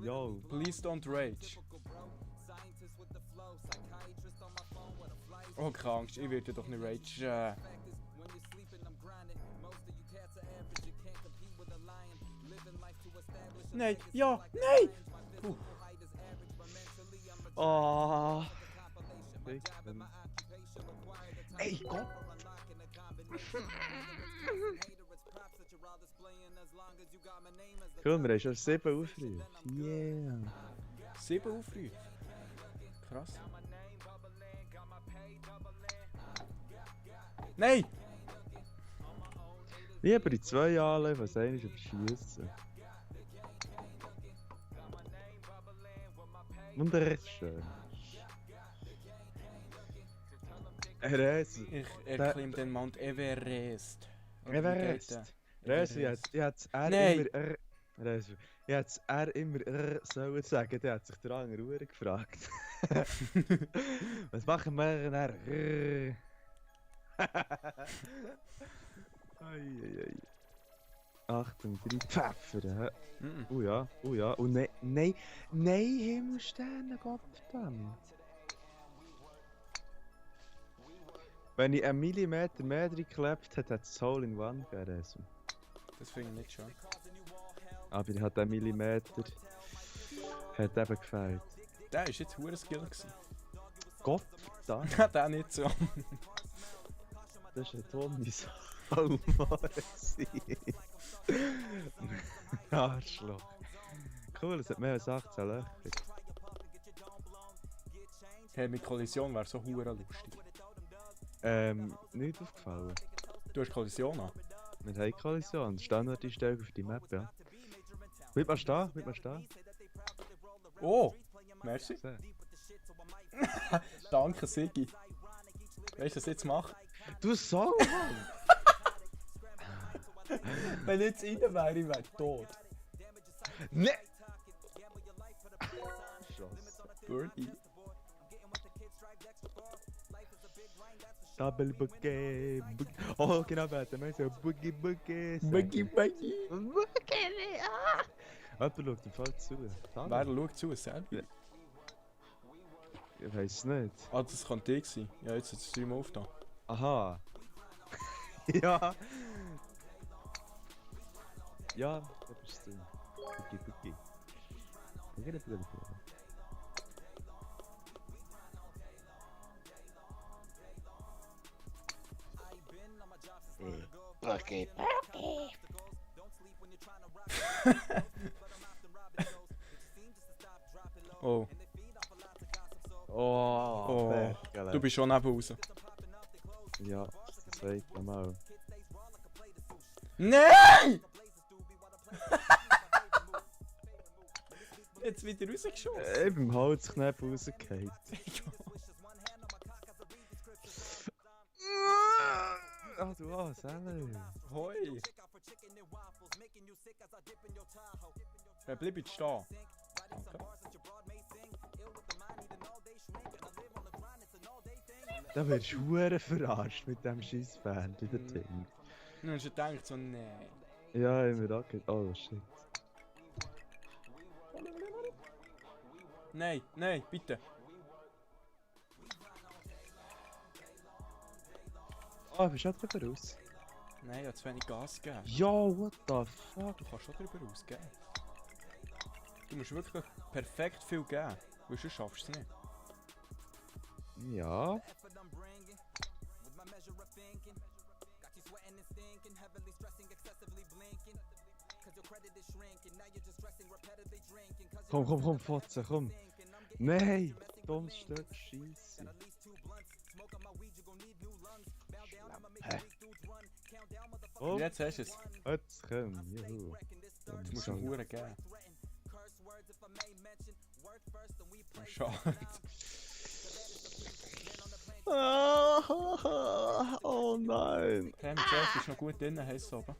Yo. Please don't rage. Oh, keine Angst, ich werde doch nicht rage. Nein, ja, nein! Oh. Ey, Gott! Komm, wir haben schon 7 Aufrufe. Yeah. 7 Aufrufe. Krass. Nein! Lieber die 2 anlegen, was einer ist überschiessen. Und der ist schön. Resi. Ich erklimm den Mount Everest. Oder wie Everest. geht Resi, ich hätte R Nein. immer R. Resi, ich hätte R immer R sollen sagen, der hat sich der andere Uhr gefragt. Was machen wir nach R? Eieiei. Achtung, 3 Pfeffer. der? Oh ja, oh ja. Oh nein, nein, nein, Himmelsterne, Gottverdammt. Wenn ich einen Millimeter mehr drin geklebt hätte, hat es Hole in One gegeben. Das finde ich nicht schön. Aber ich hatte einen Millimeter. Hat eben gefehlt. Der war jetzt hure Skill gewesen. Gottverdammt, Der nicht so. das ist eine dumme Sache. Arschloch. Cool, es hat mehr als 18 Löcher. Hey, mit Kollision wäre so hure lustig. Nicht aufgefallen. Du hast Kollision an? Wir haben Kollision. Standardeinstellung auf die Map, ja. Bleib mal stehen, bleib mal stehen. Oh! Merci. So. Danke, Sigi. Weißt du, was ich jetzt mache? Du Sau, Mann! Wenn ich jetzt rein wäre, ich wäre tot. Ne! Scheiße. Birdie. Double Boogie. Oh, genau, warte, wir so Boogie Boogie. Buggy, Buggy. Boogie, ah! Jemand schaut im Fall zu. Wer schaut zu? Selber? Ich weiß nicht. Ah, das könnte ich sein. Ja, jetzt hat es 3 Mal aufgetan. Aha. Ja. Ja, das bist du. Boogie Boogie. Boogie Boogie. Okay. Oh. Oh, Oh. Du bist schon neben raus. Ja, das zweite Mal. Nein! Jetzt wieder rausgeschossen. Beim Holzknopf rausgefallen. Ah, du hast Hoi. Bleib jetzt stehen. Danke. Da wirst du hure verarscht mit dem scheiß Fernseher, der Ding. Und dann hast du gedacht so, nein. Ja, immer auch gedacht, oh shit. Nein, nein, bitte. Ah, bist du auch drüber raus? Nein, ich habe zu wenig Gas gegeben. Yo, what the fuck? Du kannst schon drüber rausgeben. Du musst wirklich perfekt viel geben, weil sonst schaffst du es nicht. Ja. Komm, komm, komm, Fotze, komm. Nein, dummes Stück Scheisse. Oh, Jetzt hast du es. jetzt komm, juhu. Du musst ihm Huren geben. Schade. Oh nein. Creme Chef ist noch gut drin, heisst es oben.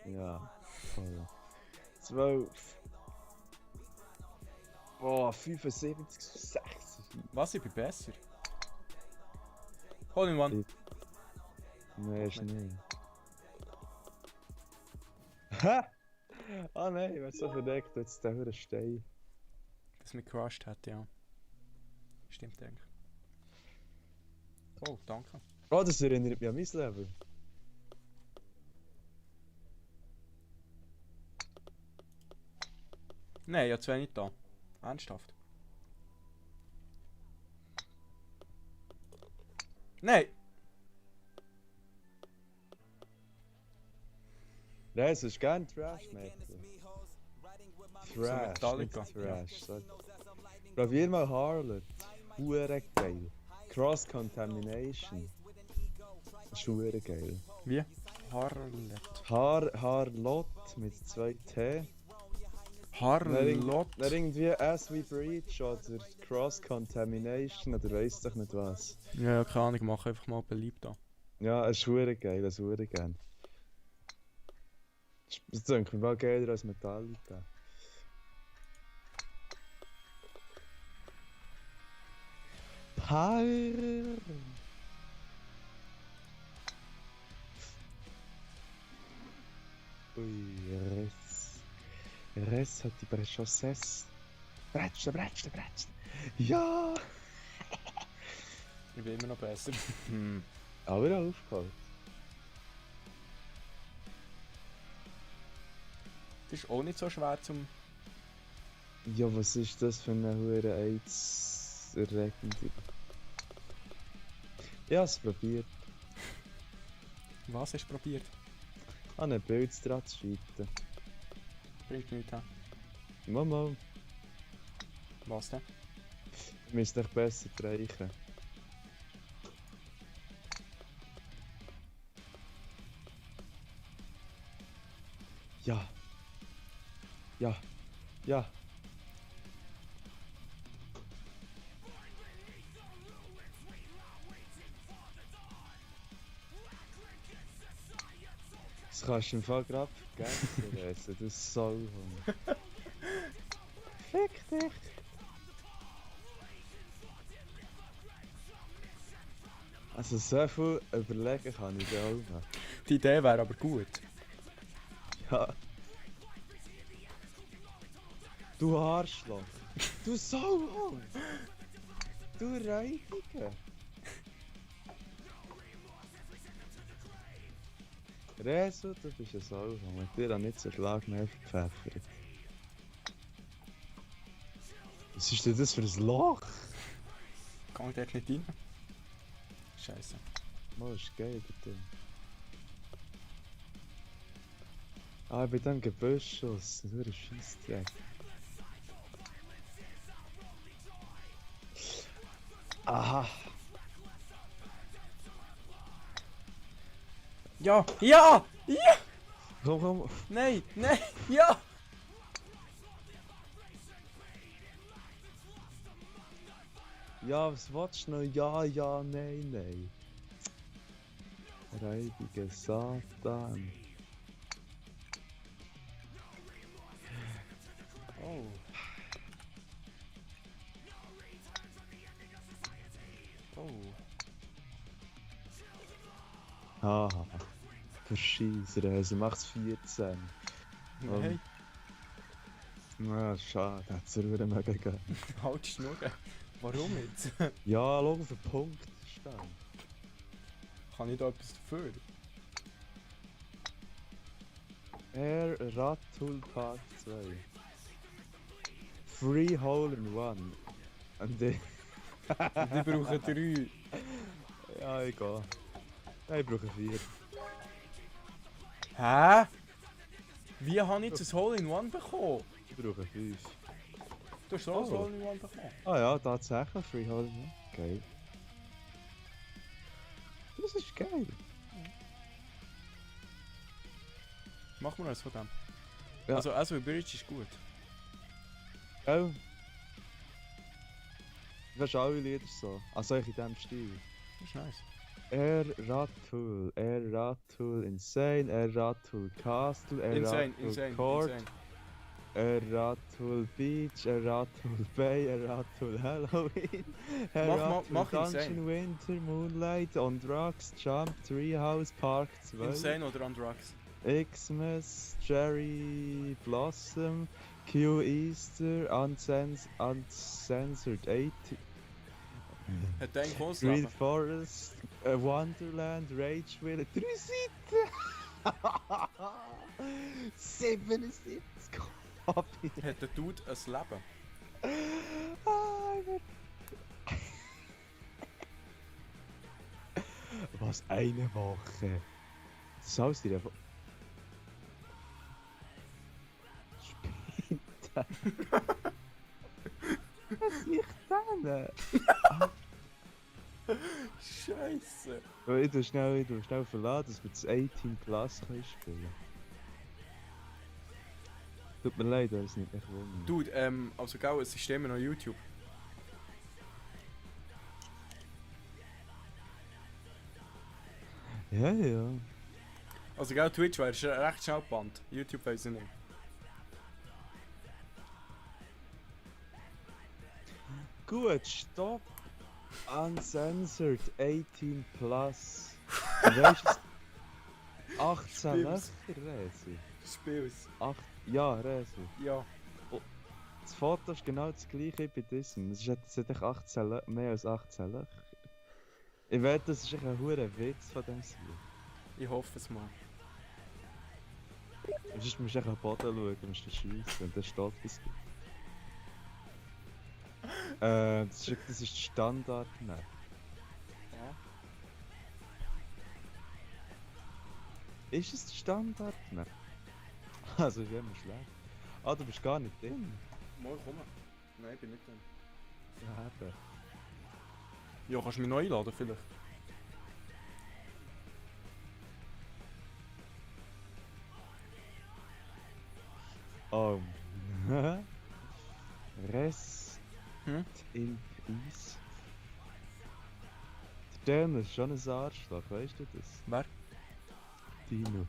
Ja, voll. 12. Oh, 75, 6. Was, ich bin besser? Hol ihn, Mann. Nein, ist nicht. Ha! Ah nein, ich werde so verdeckt, jetzt der hure Stein. Dass mich crushed hat, ja. Stimmt eigentlich. Oh, danke. Oh, das erinnert mich an mein Level. Nein, ich habe zu wenig da. Ernsthaft. Nein! Nein, ist gern Trash, Metal. Trash, Metallica. nicht Trash. Sorry. Probier mal Harlot. Hure geil. Cross Contamination. Ist hure geil. Wie? Harlot mit 2 T. Harlot. Dann irgendwie As We Breach oder Cross Contamination oder weiss doch nicht was. Ja, keine Ahnung, mach einfach mal beliebt da. Ja, es ist hure geil, es ist hure gern. Das denke ich mal geiler als Metallica. Power! Ui, Res hat die Brechossess. Bretschen. Ja! Ich bin immer noch besser. Aber aufgeholt. Das ist auch nicht so schwer zum... Ja, was ist das für eine hure AIDS-erregende... Ich hab's probiert. Was hast du probiert? An ein Bild dran zu scheiten. Bringt nichts, hä? Mama, Was denn? wir müssen dich besser bereichen. Ja. Das kannst du im Fall gerade vergessen, Rese, du Sauhund. Fick dich! Also so viel überlegen kann ich dir auch noch. Die Idee wäre aber gut. Ja. Du Arschloch! Du Sauhund! Du Räudige! Rezo, du bist ein Sauhund. Mit dir habe nicht so Schlag mehr verpfeffert. Was ist denn das für ein Loch? Kann dort nicht rein? Scheiße. Mal ist geil bitte. Ah, bei dem Gebüschschuss. Das ist ein Scheissdreck. Aha! Ja! Ja! Ja! Komm! Nein! Nein! Ja! Ja, was willst du noch? Ja, nein. Reibiger Satan. Oh. Oh. Haha. Verschießer, also macht's 14. Nein. Na, schade, hat's er wieder mega gegeben. Halt die Schnur. Warum jetzt? Ja, schau auf den Punkt stehen. Kann ich da etwas dafür? Air Ratul Park 2. Free Hole in One. Und die... Die brauchen 3. Ja, egal. Ja, ich brauche 4. Hä? Wie habe ich jetzt ein Hole-in-One bekommen? Ich brauche 5. Du hast so ein Hole-in-One bekommen? Ah ja, tatsächlich Free Hole in One. Geil. Das ist geil. Machen wir eins von dem. Ja. Also Bridge ist gut. Geil. Du hast alle Lieder so. Also ich in diesem Stil. Das ist nice. Ratul Insane, Ratul Castle, Insane, Ratul insane, Court, insane. Ratul Beach, Ratul Bay, Ratul Halloween, Ratul Mach Dungeon insane. Winter, Moonlight, On Drugs, Jump, Treehouse, Park 2, Insane oder on drugs? Xmas, Cherry Blossom, Q Easter, Uncensored 80, Hat der eigentlich auch ein Green Leben? Forest, Wonderland, Rageville, 3 Seiten! 77 Copy! Hat der Dude ein Leben? Was eine Woche! Das Haus dir einfach. Spinnt! Was ich denn? Scheiße! Ich tu schnell verlassen, dass wir das 18 Plus können spielen. Tut mir leid, dass es nicht echt wundert. Dude, also gell, es ist immer noch YouTube. Ja, ja. Also gell, Twitch wäre recht schnell gebannt. YouTube weiss ich nicht. Gut, stopp. Uncensored 18 Plus. Du weißt es. 18 Spiel's. Löcher, Resi. Spiel's. Ja, Resi. Ja. Das Foto ist genau das gleiche bei diesem. Es hat echt 18 mehr als 18 Löcher. Ich wette, das ist echt ein hoher Witz von dem Spiel. Ich hoffe es mal. Sonst musst du echt an den Boden schauen, musst du schiessen und dann steht es. Das ist die Standard-Map. Ja. Ist es die Standard-Map? Also, ist immer schlecht. Ah, du bist gar nicht drin. Mal komm. Nein, ich bin nicht drin. Ja, eben. Ja, kannst du mich neu einladen vielleicht? Oh. Rest Hm? in Peace. Der Däne ist schon ein Arschloch, weißt du das? Wer? Dino.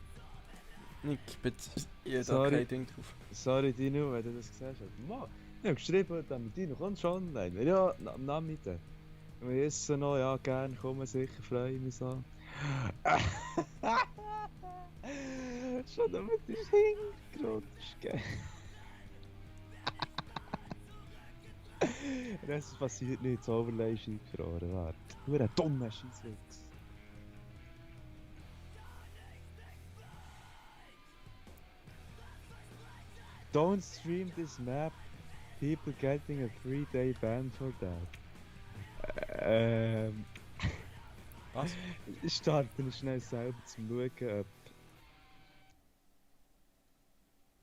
Nick, bitte. Ich habe da Sorry. kein Ding drauf. Sorry Dino, wenn du das gesagt hast. Mann, ich habe geschrieben, dann mit Dino kommst schon online. Ja, am Nachmittag. Wir essen noch, ja gern, kommen sicher, freue mich so. Schon damit ist hingerutscht, gell? Das passiert nicht, das Overlay ist eingefroren, warte. Nur ein dummer Scheisswitz. Don't stream this map. People getting a 3-day ban for that. Was? Ich starte schnell selber zum Schauen, ob...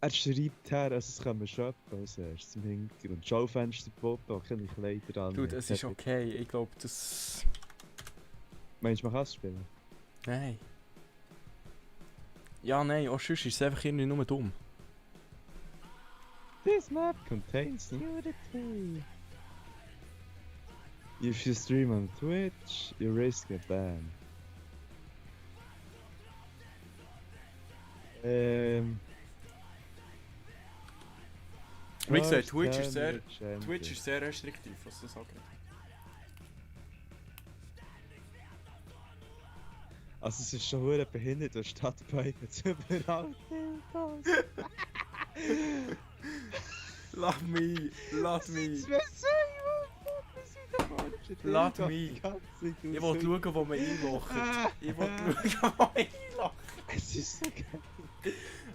Er schreibt her, also es kann man shoppen als erstes im Hintergrund. Schaufensterpuppe, auch keine Kleider an. Dude, es ist okay. Ich glaube, das... Meinst du, man kann es spielen? Nein. Ja, nein, auch sonst ist es einfach irgendwie nur dumm. This map contains nudity. If you stream on Twitch, you risk a ban. Wie gesagt, First time Champion. Twitch ist sehr restriktiv, was das angeht. Also es ist schon verdammt behindert, der Stadtbike jetzt überall Dildos. Lass mich! Lass mich! Lass mich. Ich Ich will schauen, wo man einlocht. Ich will schauen, wo man einlocht. Es ist so geil.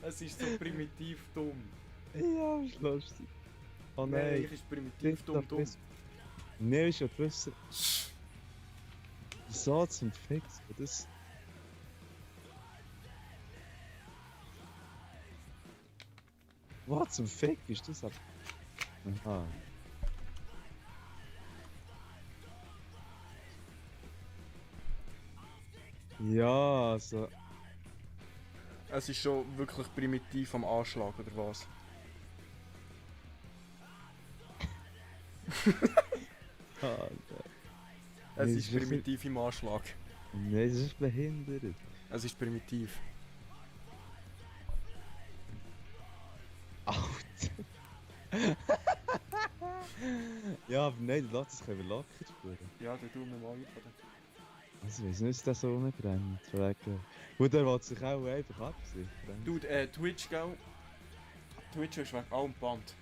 Es ist so primitiv dumm. Ja, ist lustig. Oh Nein, nein. eigentlich ist primitiv dumm. Nein, ich will wissen. So zum Fix, das... Was zum Fick ist das? Aha. Ja, also... Es ist schon wirklich primitiv am Anschlag, oder was? Alter. Es Nee, ist ist wirklich- primitiv im Anschlag. Nein, das ist behindert. Es ist primitiv. Alter. Ja, aber nein, lass das können wir locker spielen. Ja, dann tun wir mal einladen. Also, ich weiß nicht, dass das so rumbrennt. Gut, er will sich auch einfach absichern. Du, Twitch, gell? Twitch ist wegen allem Band.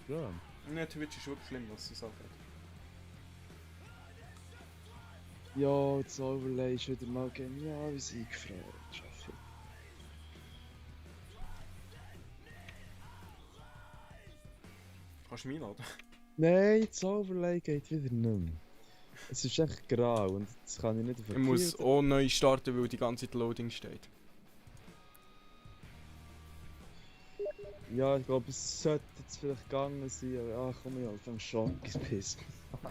Ja. Ne, Twitch ist wirklich schlimm, was sie sagen. Ja, das Overlay ist wieder mal genial, wie sie gefreut. Schaffe. Kannst du mich einladen? Nein, das Overlay geht wieder nicht mehr. Es ist echt grau und das kann ich nicht Ich muss verkehrt. auch neu starten, weil die ganze Zeit Loading steht. Ja, ich glaube, es sollte jetzt vielleicht gegangen sein, aber komm, ich habe vom Schock gepisst.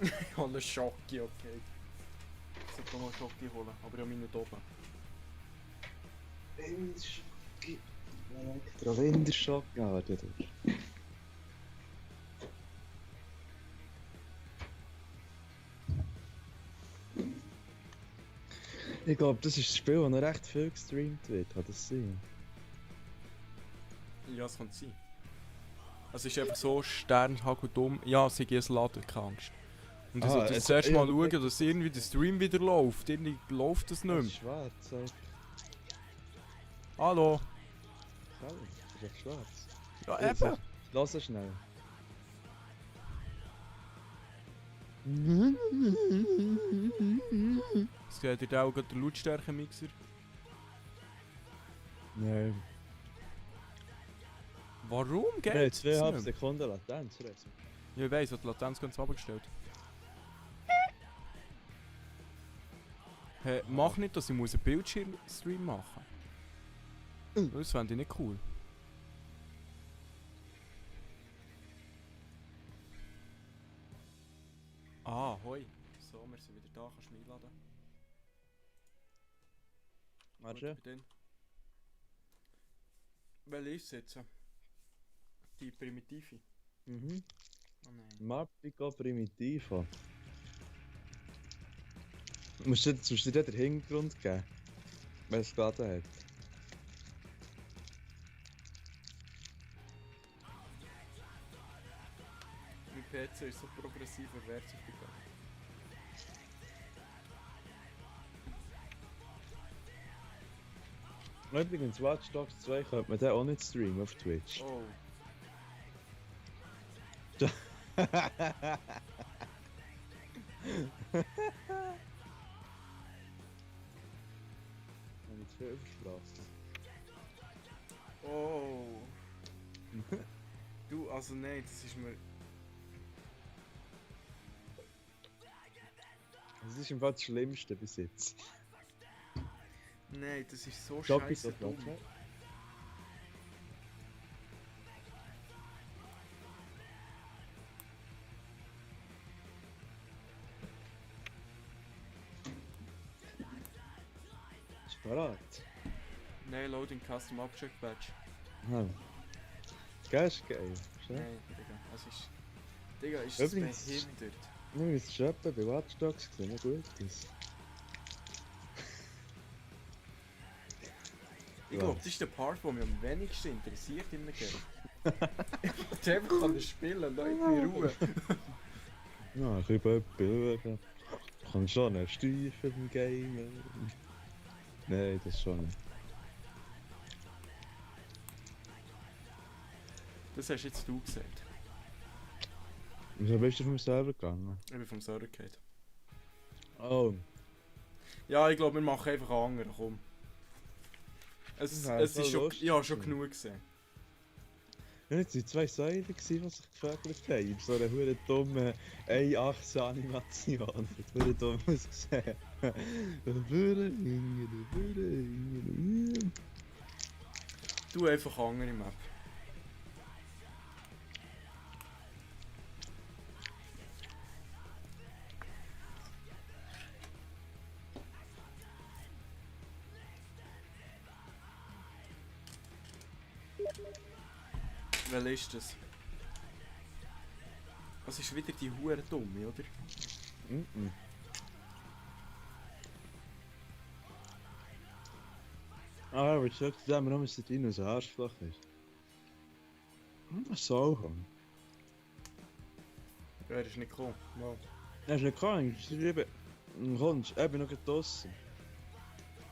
Ich habe einen Schocki, okay. Ich sollte noch mal einen Schocki holen, aber ich habe meinen nicht oben. Winterschock. Der Winterschock, ja, warte durch. Ich glaube, das ist ein Spiel, das noch recht viel gestreamt wird, kann das sein? Ja, es kann sein. Es ist einfach so sternhack und dumm. Ja, sie gehen es laden, keine Angst. Und ich sollte das erste Mal schauen, dass irgendwie der Stream wieder läuft. Irgendwie läuft das nicht Das mehr. ist schwarz, einfach. Hallo? Das ist echt schwarz. Ja, eben. Lass es schnell. Seht ihr da auch gerade den Lautstärke-Mixer? Nein. Warum Ja, geht's? 2,5 Sekunden Latenz, Rezi. Ja, ich weiss, hat die Latenz ganz runtergestellt. Hey, mach nicht, dass ich einen Bildschirmstream machen muss. Das fände ich nicht cool. Ah, hoi. So, wir sind wieder da, kannst du mich einladen? Warte. Gut, dann. Welche ist es jetzt? Die primitive? Mhm. Oh nein. Mappico Primitivo. Musst du dir den Hintergrund geben? Wenn es geladen hat. Mein PC ist so progressiver Wertsaufgegangen. Übrigens, Watch Dogs 2 könnte man den auch nicht streamen auf Twitch. Oh. Habe ich zu viel versprochen. Oh. Du, also nein, das ist mir... Das ist im Fall das Schlimmste bis jetzt. Nein, das ist so Jockey scheiße dumm. Ist parat? Nein, Loading Custom Object Badge. Ja. Gell, ist geil. Schön. Nein, Digga, es ist... Digga, ist Übrigens- das behindert. Wir müssen schon etwa bei Watch Dogs gesehen, wie gut ist. Ich glaube, das ist der Part, der mich am wenigsten interessiert in einem Game. Ich wollte einfach an spielen, lass mich in Ruhe. Ja, ein bisschen Bilder. Kann schon einen Stiefel im Game. Nein, das schon nicht. Das hast jetzt du gesagt. Wieso bist du vom Server gegangen? Ich bin vom Server gefallen. Oh. Ja, ich glaube, wir machen einfach einen anderen, komm. Es Ja, ist voll schon... lustig. Ich habe schon genug gesehen. Ja, jetzt waren zwei Säulen, die sich gefögelt haben. In so einer hure dummen 1-8-Animation. Hure dumm ausgesehen. Du einfach eine andere Map. Welche ist das? Das ist wieder die hure dumme, oder? Mhm. Ah, aber ich sagte dem, warum ist der Dino so Arschloch ist. Was soll er? Ja, er ist nicht gekommen. Mal. Er ist nicht krank, ich schreibe. Kommst, eben noch draussen.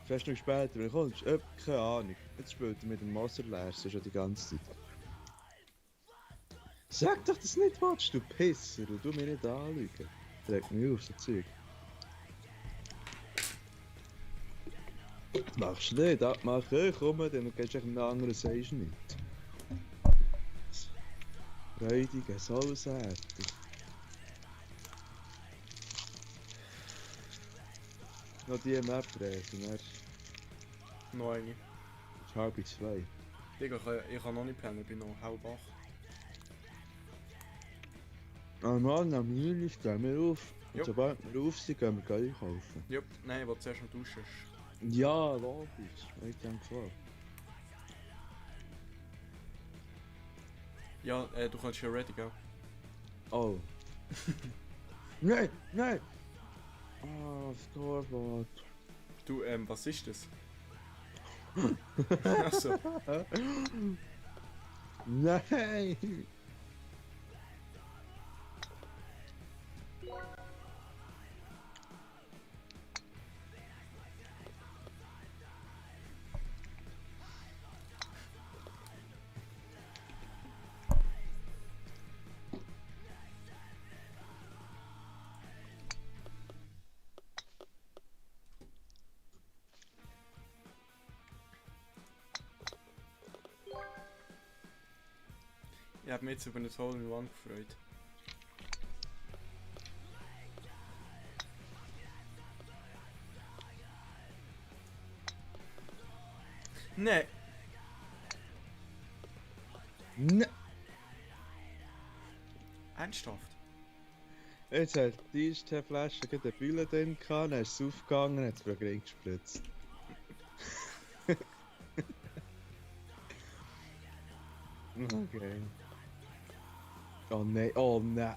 Fast noch später, wenn du kommst, keine Ahnung. Jetzt spielt er mit dem Moser leer, so schon die ganze Zeit. Sag doch das nicht, willst du Pisser, und du mich nicht anlügen. Regt mich auf, so Zeug. Machst du nicht, mach ich, komm, dann gehst du einem anderen, sagst du nicht. Räudige Sausäte. Noch die Map drehen, dann ist Noch eine. es 1:30. Digga, ich kann noch nicht pennen, ich bin noch halb wach. Ah Mann, am Mühle stehen wir auf. Und Jupp. sobald wir auf sind, gehen wir einkaufen. Jupp, nein, ich will zuerst noch duschen. Ja, logisch. Ich denke klar. Ja, du kannst ja ready, gell? Oh. Nein, nein! Ah, das Torwart. Du, was ist das? Achso. Nein! Ich habe mich jetzt über eine Hole in One gefreut. Nein! Nein! Ernsthaft? Jetzt hat die erste Flasche gerade eine Bühle drin gehabt, dann ist es aufgegangen und hat es mir gleich gespritzt. Okay. Oh nein, oh nein!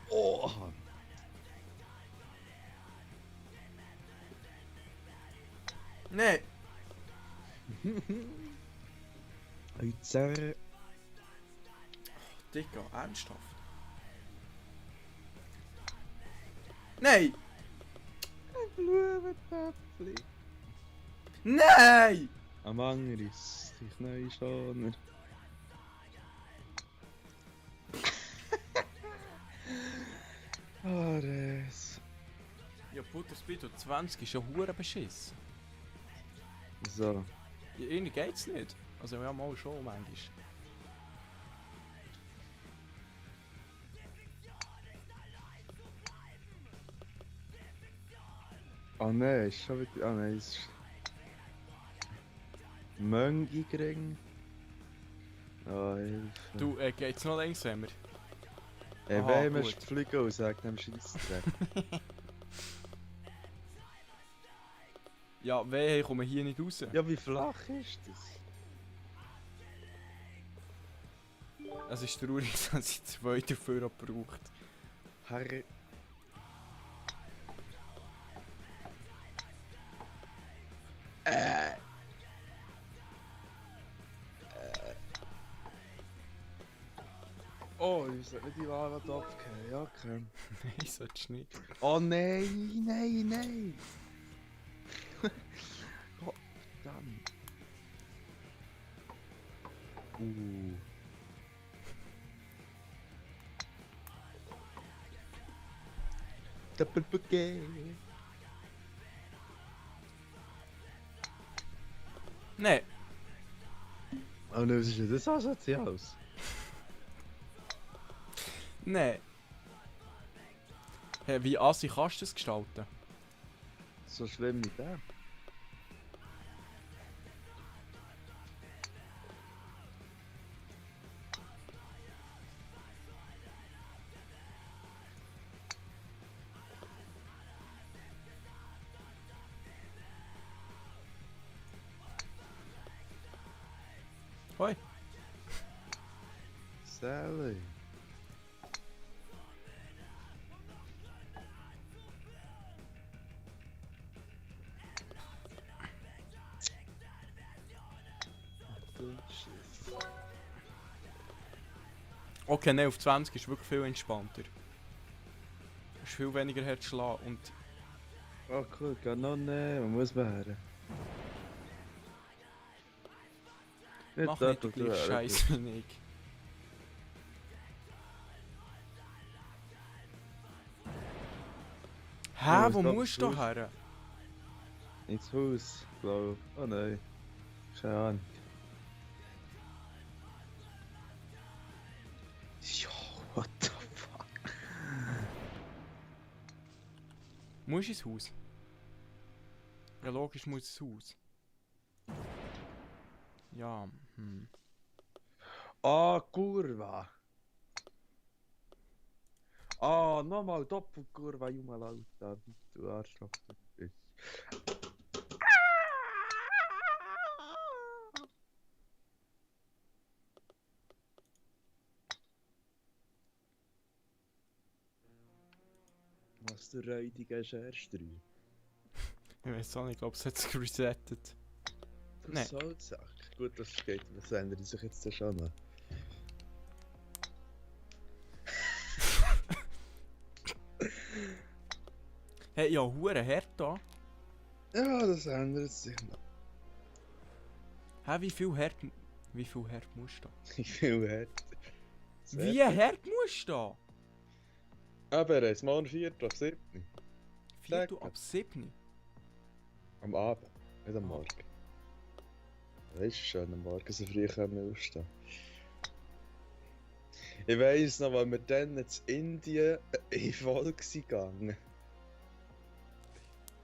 Oh! Nein! Jetzt Digga, ernsthaft? Nein! Blumentöpfchen. Nein! Am Angeris, die Knäuschoner. Ah, das. Ja, Butterspeed 20 ist ja hure beschissen. So. Ja, irgendwie geht's nicht. Also ja, mal schon manchmal. Oh nein, ist schon wieder. Oh nein, es ist. Möngigring. Oh, Hilfe. Du, geht's noch langsamer? Ey, Aha, wem gut. hast du die Flüge ausgesagt, dem Scheissdreck? Ja, weh, ich komme hier nicht raus. Ja, wie flach ist das? Es ist traurig, dass ich 2 dafür gebraucht. Herr. Oh, ich sollte nicht die Ware abgehen. Ja, okay. Nein, solltest du nicht. Oh nein, nein, nein! Oh, verdammt. Doppelbouquet. Nein! Oh nein, was ist denn das asoziales? Nein! Hey, wie assi kannst du das gestalten? So schlimm mit dem. Hoi! Sally. Okay, nein, auf 20 ist wirklich viel entspannter. Ist viel weniger Herzschlag und... Oh cool, geht noch nicht, man muss wehren. Mach nicht den gleichen Scheiß wie ich. Hä, wo musst du her? Ins Haus, glaube ich. Oh nein. Keine Ahnung. Jo, what the fuck? Musst du ins Haus? Ja, logisch muss ins Haus. Ja, Ah, Kurva! Ah, nochmal Doppelkurva, Junge, Alter. Du Arschloch, du bist. Was du räudiger Scherstreu. ich weiß auch nicht, ich glaube, es hat sich resettet. Nein. Salzsack. Gut, das geht, was ändert sich jetzt schon noch? Hey, ja, hure hart da. Ja, das ändert sich noch. Hä, wie viel hart musst du da? Wie viel hart? Wie hart musst du da? Aber es ist morgen 4 ab 7. 4 ab 7? Am Abend, nicht am Morgen. Weißt du schon, am Morgen so früh können wir aufstehen. Ich weiss noch, weil wir dann in Indien in Folge gegangen.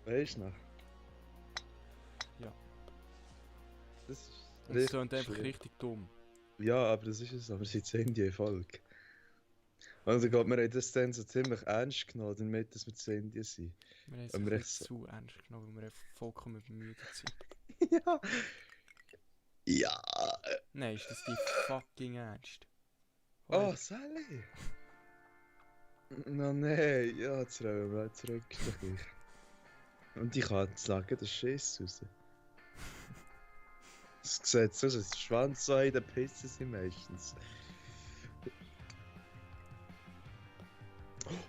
Weißt du noch? Ja. Das ist Das klingt einfach richtig dumm. Ja, aber das ist es, aber sind in Indien in Folge. Also Gott, wir haben das dann so ziemlich ernst genommen, damit dass wir zu Indien sind. Wir haben es zu ernst genommen, weil wir vollkommen bemüht sind. Ja. Ja. Nein, ist das die fucking ernst? Oh, Sally! No, nein, ja, jetzt rollen wir zurück. Und ich kann jetzt sagen, das Schiss raus. Es sieht so aus, als Schwanz so in den Pissen sind meistens.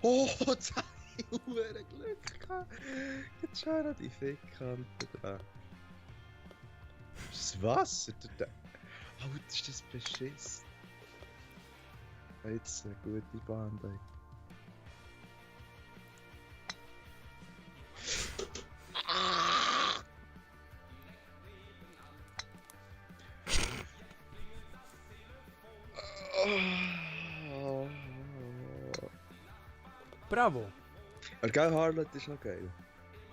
Oh, jetzt habe ich verdammt Glück gehabt. Jetzt schau noch die Fickkante dran. Ist das Wasser? Oh, ist das beschissen. Jetzt eine gute Bahn da. Bravo! Gell, Harlot ist noch geil.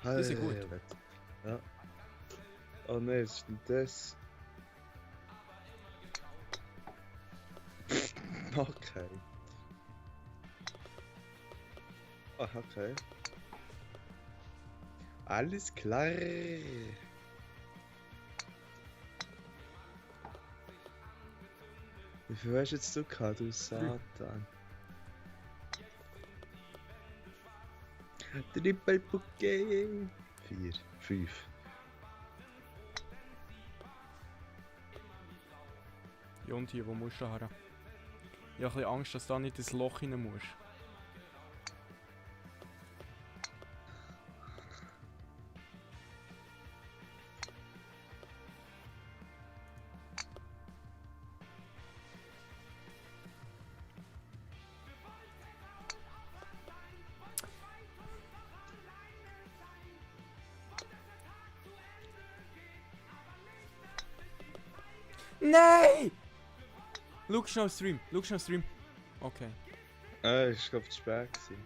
Das ist gut. Ja. Oh nein, was ist denn das? Okay. Ah, okay. Alles klar. Wie viel hast du jetzt gehabt, du Satan? Triple Bouquet. 4, 5. Jonti, wo musst du her? Ich habe ein bisschen Angst, dass du da nicht ins Loch rein musst. Nein! Schau schnell Stream, Stream. Okay. Ich glaube, zu spät gewesen.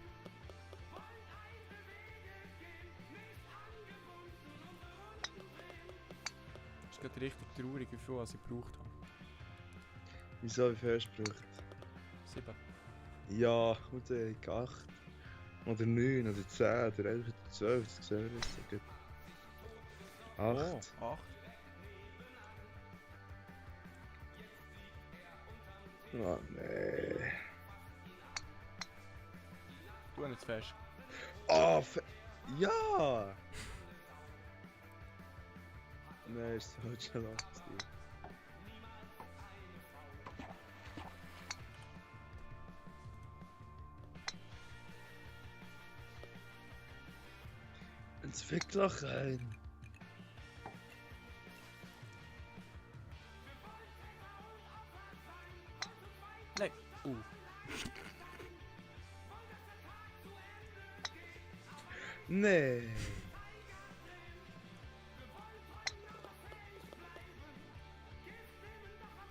Das ist gerade richtig traurig, wie viel ich gebraucht habe. Wieso, wie viel hast du gebraucht? 7. Ja, und 8. Oder 9, oder 10, oder 11, oder 12, das sehen wir jetzt so gut. 8. Oh, 8. Oh nee. Du nicht fest. Oh, ja! Nein, ist halt schon abgestiegen. Jetzt fick doch ein. Nein. Nee.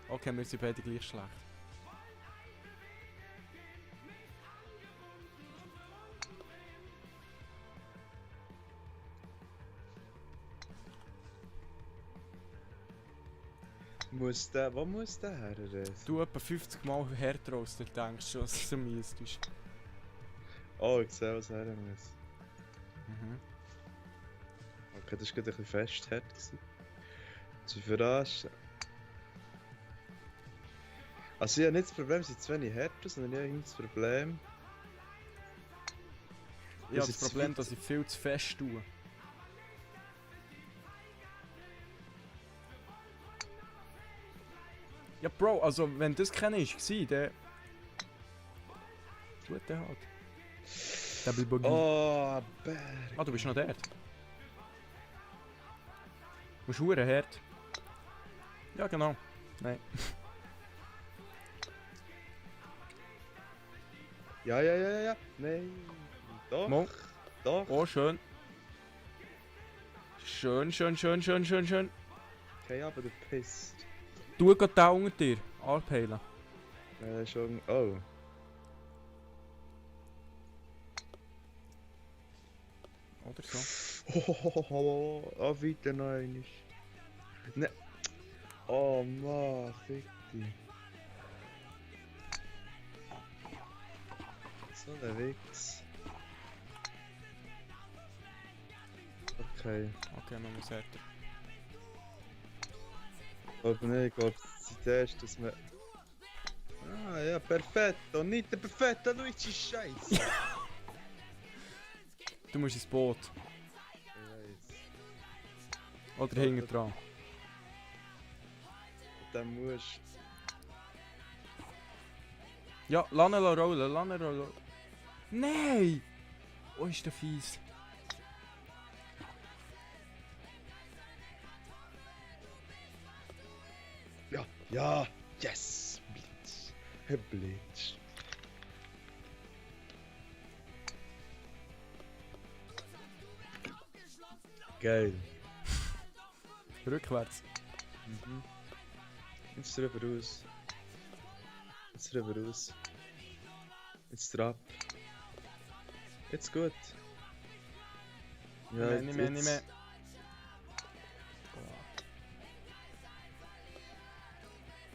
Okay, wir sind beide gleich schlecht. Wo muss der her? Du etwa 50 Mal härter als du denkst, schon, dass du müsstest. Oh, ich sehe, was her muss. Mhm. Okay, das war gerade ein bisschen fest hart. Zu verarschen. Also ich habe nicht das Problem, sie sind zu wenig härter, sondern ich habe das Problem... Ich habe das Problem, dass ich viel zu fest tue. Ja, Bro, also wenn das keiner war, dann... Tut der halt. Double Buggy. Oh, Berg. Ah, du bist noch dort. Du bist verdammt hart. Ja, genau. Nein. Ja. Nein. Doch. Mo. Doch. Oh, schön. Schön. Okay, aber du pisst. Du gehst da unter dir. Abheilen. Schon... Oh. Oder so. Oh, weiter noch einmal. Ne. Oh Mann, fick dich. So ein Witz. Okay. Okay, man muss härter. Aber ne, ich glaube, es ist erst, dass man... Ah ja, perfetto, nicht der perfetto Luigi Scheiße. Du musst ins Boot. Oder hinten dran. Dann musst Ja, lass ihn rollen. Nein! Oh, ist der fies. Ja, yes! Blitz. Blitz. Geil. Rückwärts. Mhm. Jetzt drüber raus. Jetzt drauf. Jetzt gut. Ja, Nicht mehr.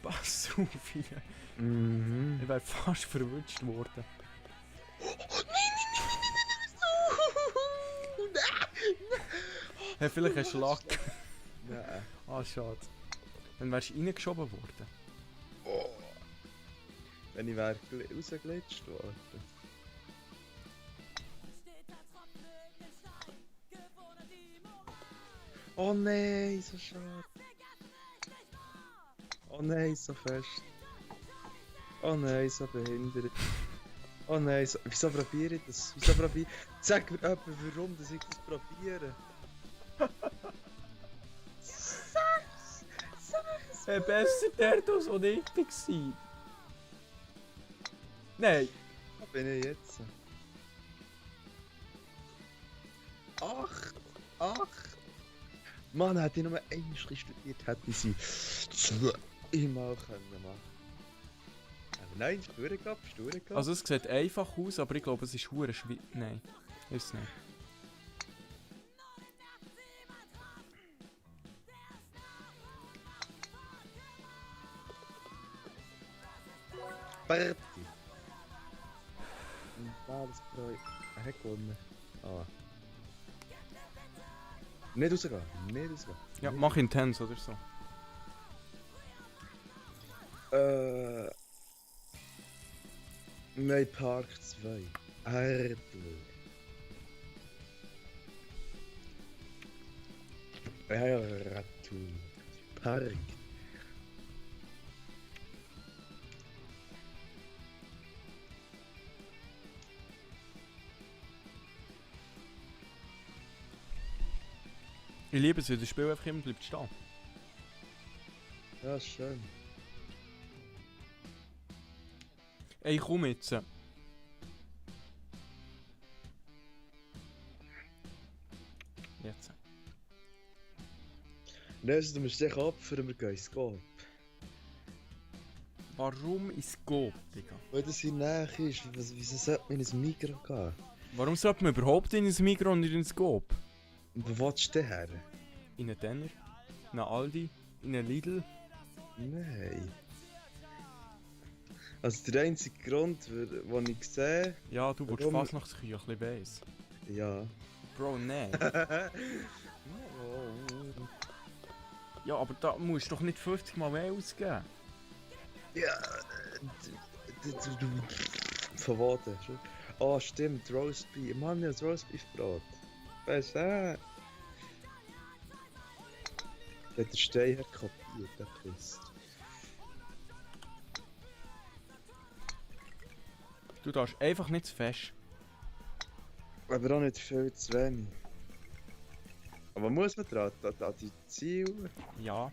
Pass auf hier. Mhm. Ich wäre fast verwutscht worden. Hey, vielleicht ein Schlag. Nein. Ah, schade. Dann wärst du reingeschoben worden. Oh. Wenn ich wäre rausgelitscht worden. Oh nein, so schade. Oh nein, so fest. Oh nein, so behindert. Oh nein, so... Wieso probiere ich das? Sag mir jemand, warum dass ich das probiere. Hey, besser der als auch nicht gewesen. Nein. Wo bin ich jetzt? Ach! Mann, hätte ich nur einen Schritt studiert, hätte ich sie zweimal können machen. Aber nein, Stur gehabt. Also es sieht einfach aus, aber ich glaube es ist hure schwierig. Nein, ist es nicht. Party! Und da das Projekt. Er hat gewonnen. Ah. Nicht rausgehen. Ja, mach intens oder so. Nein, Park 2. Erdl. Erdl. Park. Ich liebe es, weil das Spiel einfach immer bleibt stehen. Ja, ist schön. Ey, komm jetzt. Jetzt. Nein, also, du musst dich opfern, wir gehen ins Go. Warum ins Scope, Digga? Weil das in der Nähe ist, wieso sollte man ins Mikro gehen? Warum sollte man überhaupt in ein Migros und nicht in ein Scope? Und wo willst du denn her? In einen Denner, in einen Aldi, in einen Lidl. Nein. Also der einzige Grund, den ich sehe... Ja, du willst Warum? Fasnachtsküche, ein bisschen weiss. Ja. Bro, nein. Ja, aber da musst du doch nicht 50 Mal mehr ausgeben. Ja... Von wo denn? Oh stimmt, Roastbeef. Mann, ja, das Roastbeef-Brot. Weißt du, Der hat den Stein kopiert, der Christ. Du darfst einfach nicht zu fest. Aber auch nicht viel zu wenig. Aber muss man dran, an die Ziele? Ja.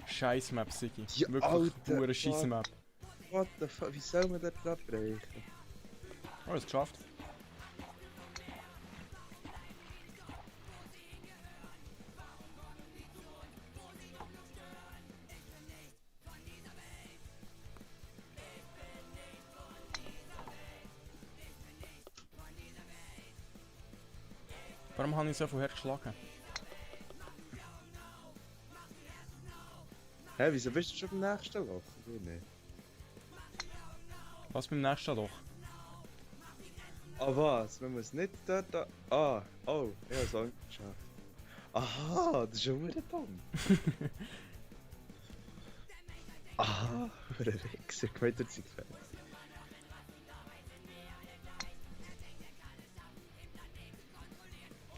Scheiß Map, Sigi. Ja, Wirklich Alter, pure Scheiß Map. What the fuck, wie soll man das abbrechen? Oh, es geschafft. Warum habe ich so vorher geschlagen? Hä, wieso bist du schon beim nächsten Loch? Oder nicht? Was beim nächsten Loch? Ah was? Man muss nicht dort... Ah, oh, ich habe es angeschaut. Aha, das ist schon wieder dumm. Aha, für ein Wichser, gemeint er sich fertig.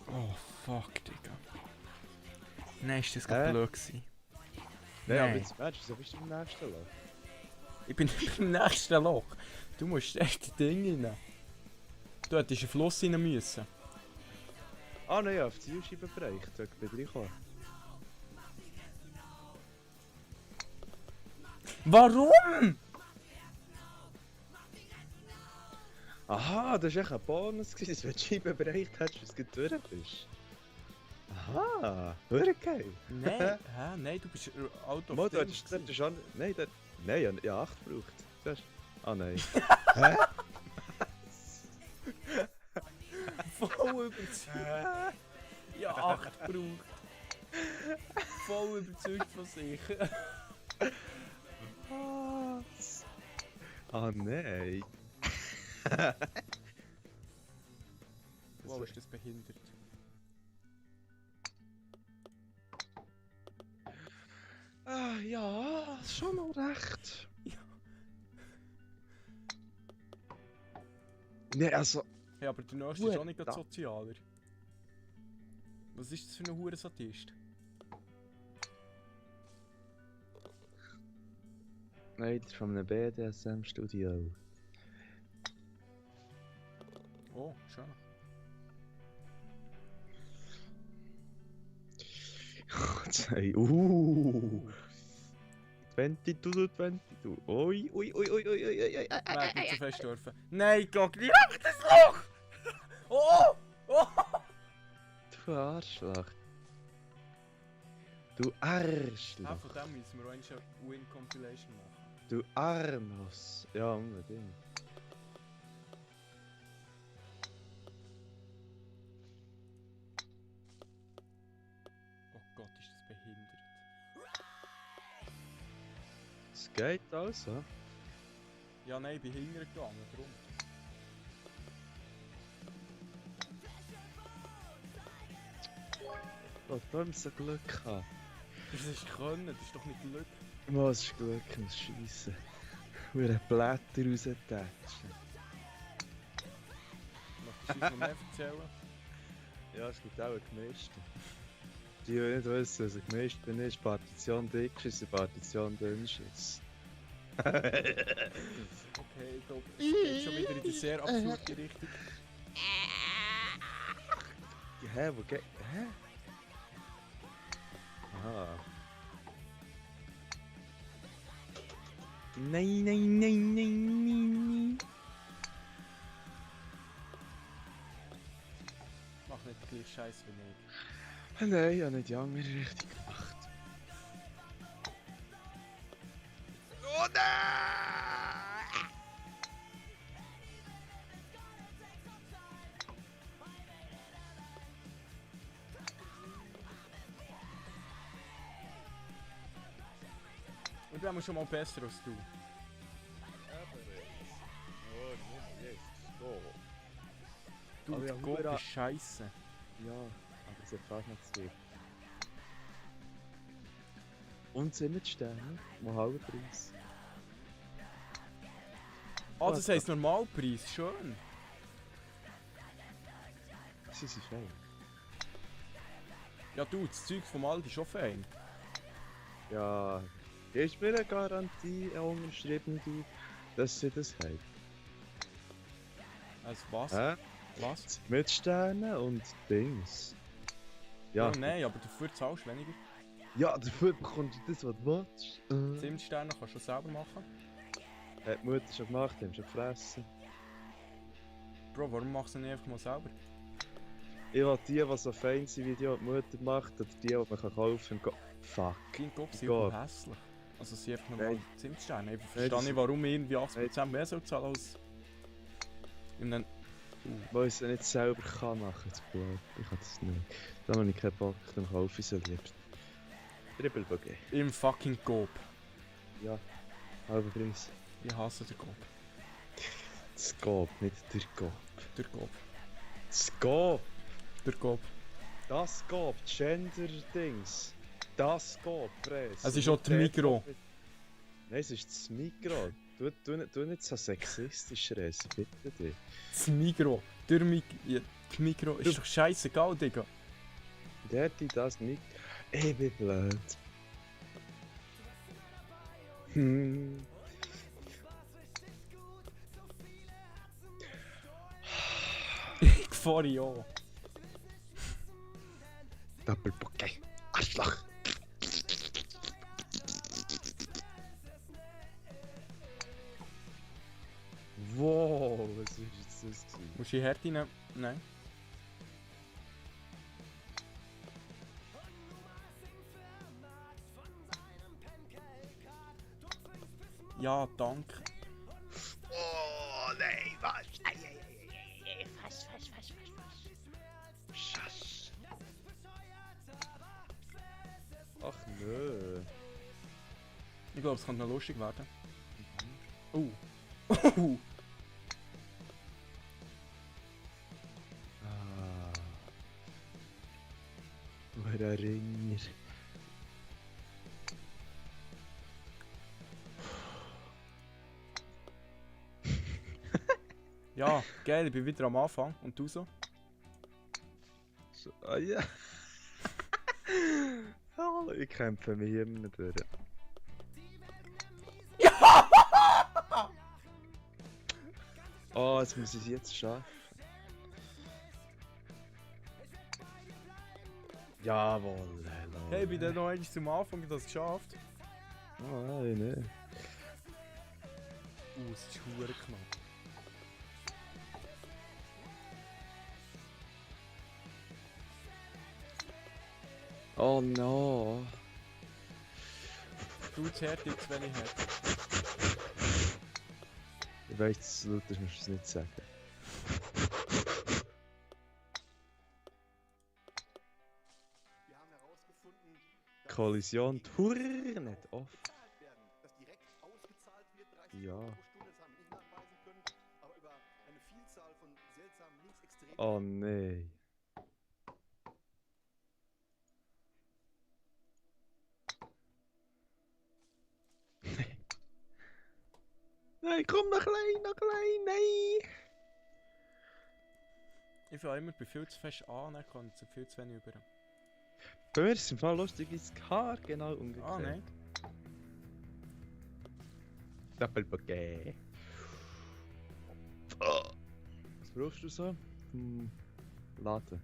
Oh fuck, Digga. Nein, ist das gerade blöd gewesen. Nein, aber Nein. jetzt merkst du, wieso bist du beim nächsten Loch? Ich bin nicht beim nächsten Loch. Du musst echt die Dinge rein. Du hättest einen Fluss rein müssen. Ah nein, auf die Zielscheibe bereicht, da bin ich reingekommen. Warum? Aha, das war echt ein Bonus, dass wenn du die Scheibe bereicht hättest, bis du durch bist. Aha, wirklich geil. Nein, hä? Nein, du bist out of Mo, du things hättest gewesen. schon... Nein, nein, ich habe 8 gebraucht. Siehst du? Ah nein. Hä? Voll überzeugt. Ja, 8 gebraucht. Voll überzeugt von sich. Was? Ah nein. Wow, ist das behindert. Ah ja, schon noch recht. Ja. Nee, also... Hey, aber der nächste ist auch nicht gerade sozialer. Was ist das für ein Hurensatist? Nein, das ist von einem BDSM-Studio. Oh, schön. Hey, 22. Ui, ui, ui, ui, ui, ui, ui, ui. Man hätte nicht so fest dürfen. Nein, geh direkt ins Loch! Oh! Oh! Du Arschloch. Du Arschloch. Ah, von dem müssen wir auch eine Win-Compilation machen. Du Arnos. Ja, unbedingt. Oh Gott, ist das behindert. Es geht also. Ja, nein, ich bin hintergegangen, drum. Oh, da haben sie Glück gehabt. Das ist können, das ist doch nicht Glück. Was ist Glück, das Scheiße. Hure Blätter raustätschen. Möchtest du uns noch mehr erzählen? Ja, es gibt auch einen gemischten. Die, die nicht wissen, was ein gemischt bin, ist Partition dick ist eine Partition dünn ist. Okay, ich glaube, es geht schon wieder in die sehr absurde Richtung. Hä, wo geht. Hä? Aha. Nein, nein, nein, nein, nein. Mach nicht den gleichen Scheiß wie ich. Nein, ich habe nicht die andere Richtung gemacht. Oh nein! Und dann musst du schon mal besser als du. Du, Aber der ja, Gott Hurra. ist scheiße. Ja, aber es hat fast nicht zu viel. Und sind nicht Sterne, mal halben Preis. Ah, das heisst Normalpreis, schön. Sie sind fein. Ja du, das Zeug vom Aldi ist schon fein. Ja, ist mir eine Garantie unterschrieben, dass sie das haben. Also was? Hä? Was? Mit Sternen und Dings. Ja, Oh, nein, aber dafür zahlst du weniger. ja, dafür bekommst du das, was du willst. Zimtsterne kannst du selber machen. Hat die Mutter schon gemacht, haben schon gefressen. Bro, warum machst du nicht einfach mal selber? Ich will die so fein sind, wie die Mutter macht, oder die man kaufen kann. Fuck. Dein Kopf sind Gott. voll hässlich. Also sie einfach normal Nein. Zimtsterne. Ich Nein, verstehe das- nicht, warum ich irgendwie 80% mehr soll zahlen als... in einem... Weil ich es nicht selber kann machen, das Blut. Ich kann das nicht. Da habe ich keinen Bock, dann kaufe ich es am liebsten. Trippelbuggy. Im fucking Coop. Ja, halber Preis. Ich hasse den Coop. Das Coop, nicht der Coop. Der Coop. Das Coop! Der Coop. Das Coop, Gender-Dings. Das Coop, Press. Es ist auch der Migros. Nein, es ist das Migros. Du nicht so sexistisch reden, bitte dich. Das Migros. Der ja, das Migros ist doch scheißegal, Digga. Der hätte das nicht. Ich bin blöd. Ich fahre ja. Doppelbouquet. Arschloch. Wow, was ist jetzt das gewesen? Musst du die Härte nehmen? Nein. Ja, danke. Oh nein, was? Fass. Schass. Ach nö. Ich glaube, es könnte noch lustig werden. Oh. Ah. Ein Ringer. Ja, geil, ich bin wieder am Anfang. Und du so? So, ah ja. Oh, ich kämpfe mich immer durch. Ja! Oh, jetzt muss ich es jetzt schaffen. Jawohl, hello. Hey, ich bin dann noch einmal zum Anfang das geschafft. Oh nein, nein. Es ist verdammt knapp. Oh no. Du zerrt jetzt, wenn ich hätte. Ich weiss, dass du laut ist, musst du es nicht sagen. Wir haben herausgefunden, dass Kollision Tour nicht off. bezahlt werden, dass direkt ausgezahlt wird, 30 Ja. Euro pro Stunde, das haben wir nicht nachweisen können, aber über eine Vielzahl von seltsamen linksextremen Oh nein. Nein, komm noch klein, nein! Ich fange immer bei viel zu fest an, dann kommt es viel zu wenig über. Bei mir ist es im Fall lustig ins Haar, genau umgekehrt. Ah, nein. Doppelbouquet. Oh. Was brauchst du so? Laden.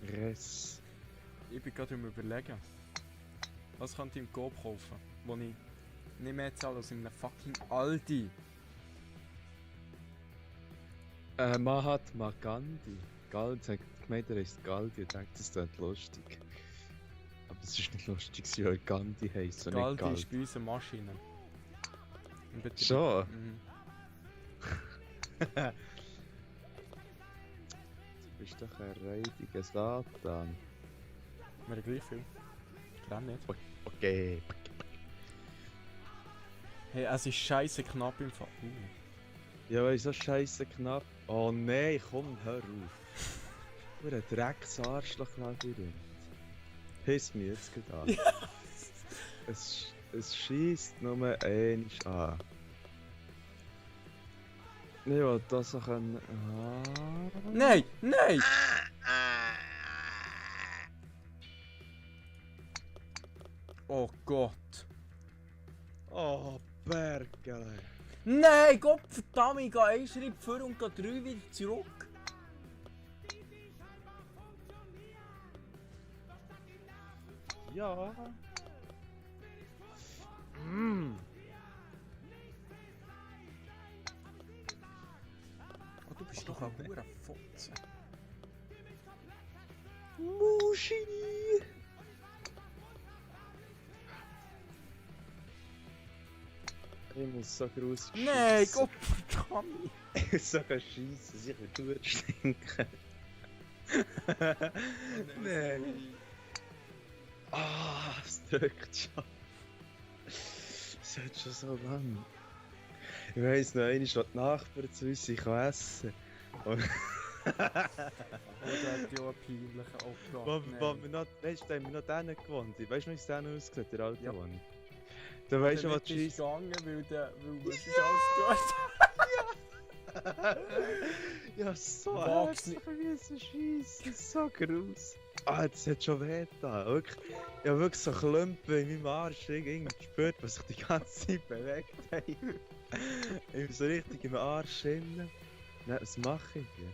Res. Ich bin gerade am überlegen. Was könnte ich im Coop kaufen, wo ich nicht mehr zahle als in einem fucking Aldi? Mahatma Gandhi. Gandhi hat gemeint, er ist Gandhi. Ich denke, das klingt lustig. Aber es ist nicht lustig, weil Gandhi heisst und nicht Galdi Gandhi. ist bei uns eine Maschine. Im Betrieb. Schon? Mhm. Du bist doch ein räudiger Satan. Wir haben gleich viel. Ich renn nicht. Okay. Hey, es ist scheiße knapp im Fall. Ja, weil so scheiße knapp. Oh nein, komm, hör auf. Du ein Drecksarschloch-Labyrinth. Piss mich jetzt gerade an. Es schießt nur eins an. Ich will das auch können. Nein! Nein! Oh Gott! Oh, Bergele. Nein! Gott verdammt, ich gehe einen Schritt vor und gehe 3 wieder zurück. Ja. Mm. Oh, du bist doch ein verdammter Fotze. Muschi. Ich muss so groß Nein, Gott verdammt! Ich muss so scheissen, sicher gut stinken. Nein. Ah, es drückt schon. Es hat schon so lang. Ich weiss noch, einmal, wo die Nachbarn zu uns essen und Oh, der hat ja einen peinlichen Obgott. wo wir noch, weißt du, da haben wir noch denen gewohnt. Weißt du, wie es denen aussieht, der alte Ja. Wohnung? Da weißt du, was du ist scheiss. gegangen, weil es ist alles gut. Ja, so Wachs herzlich müssen schiessen, so gross. Ah, das hat schon weh getan. Wirklich, ich habe wirklich so Klumpen in meinem Arsch irgendwie gespürt, was sich die ganze Zeit bewegt hat. Ich bin so richtig im Arsch drin. Nein, was mache ich hier?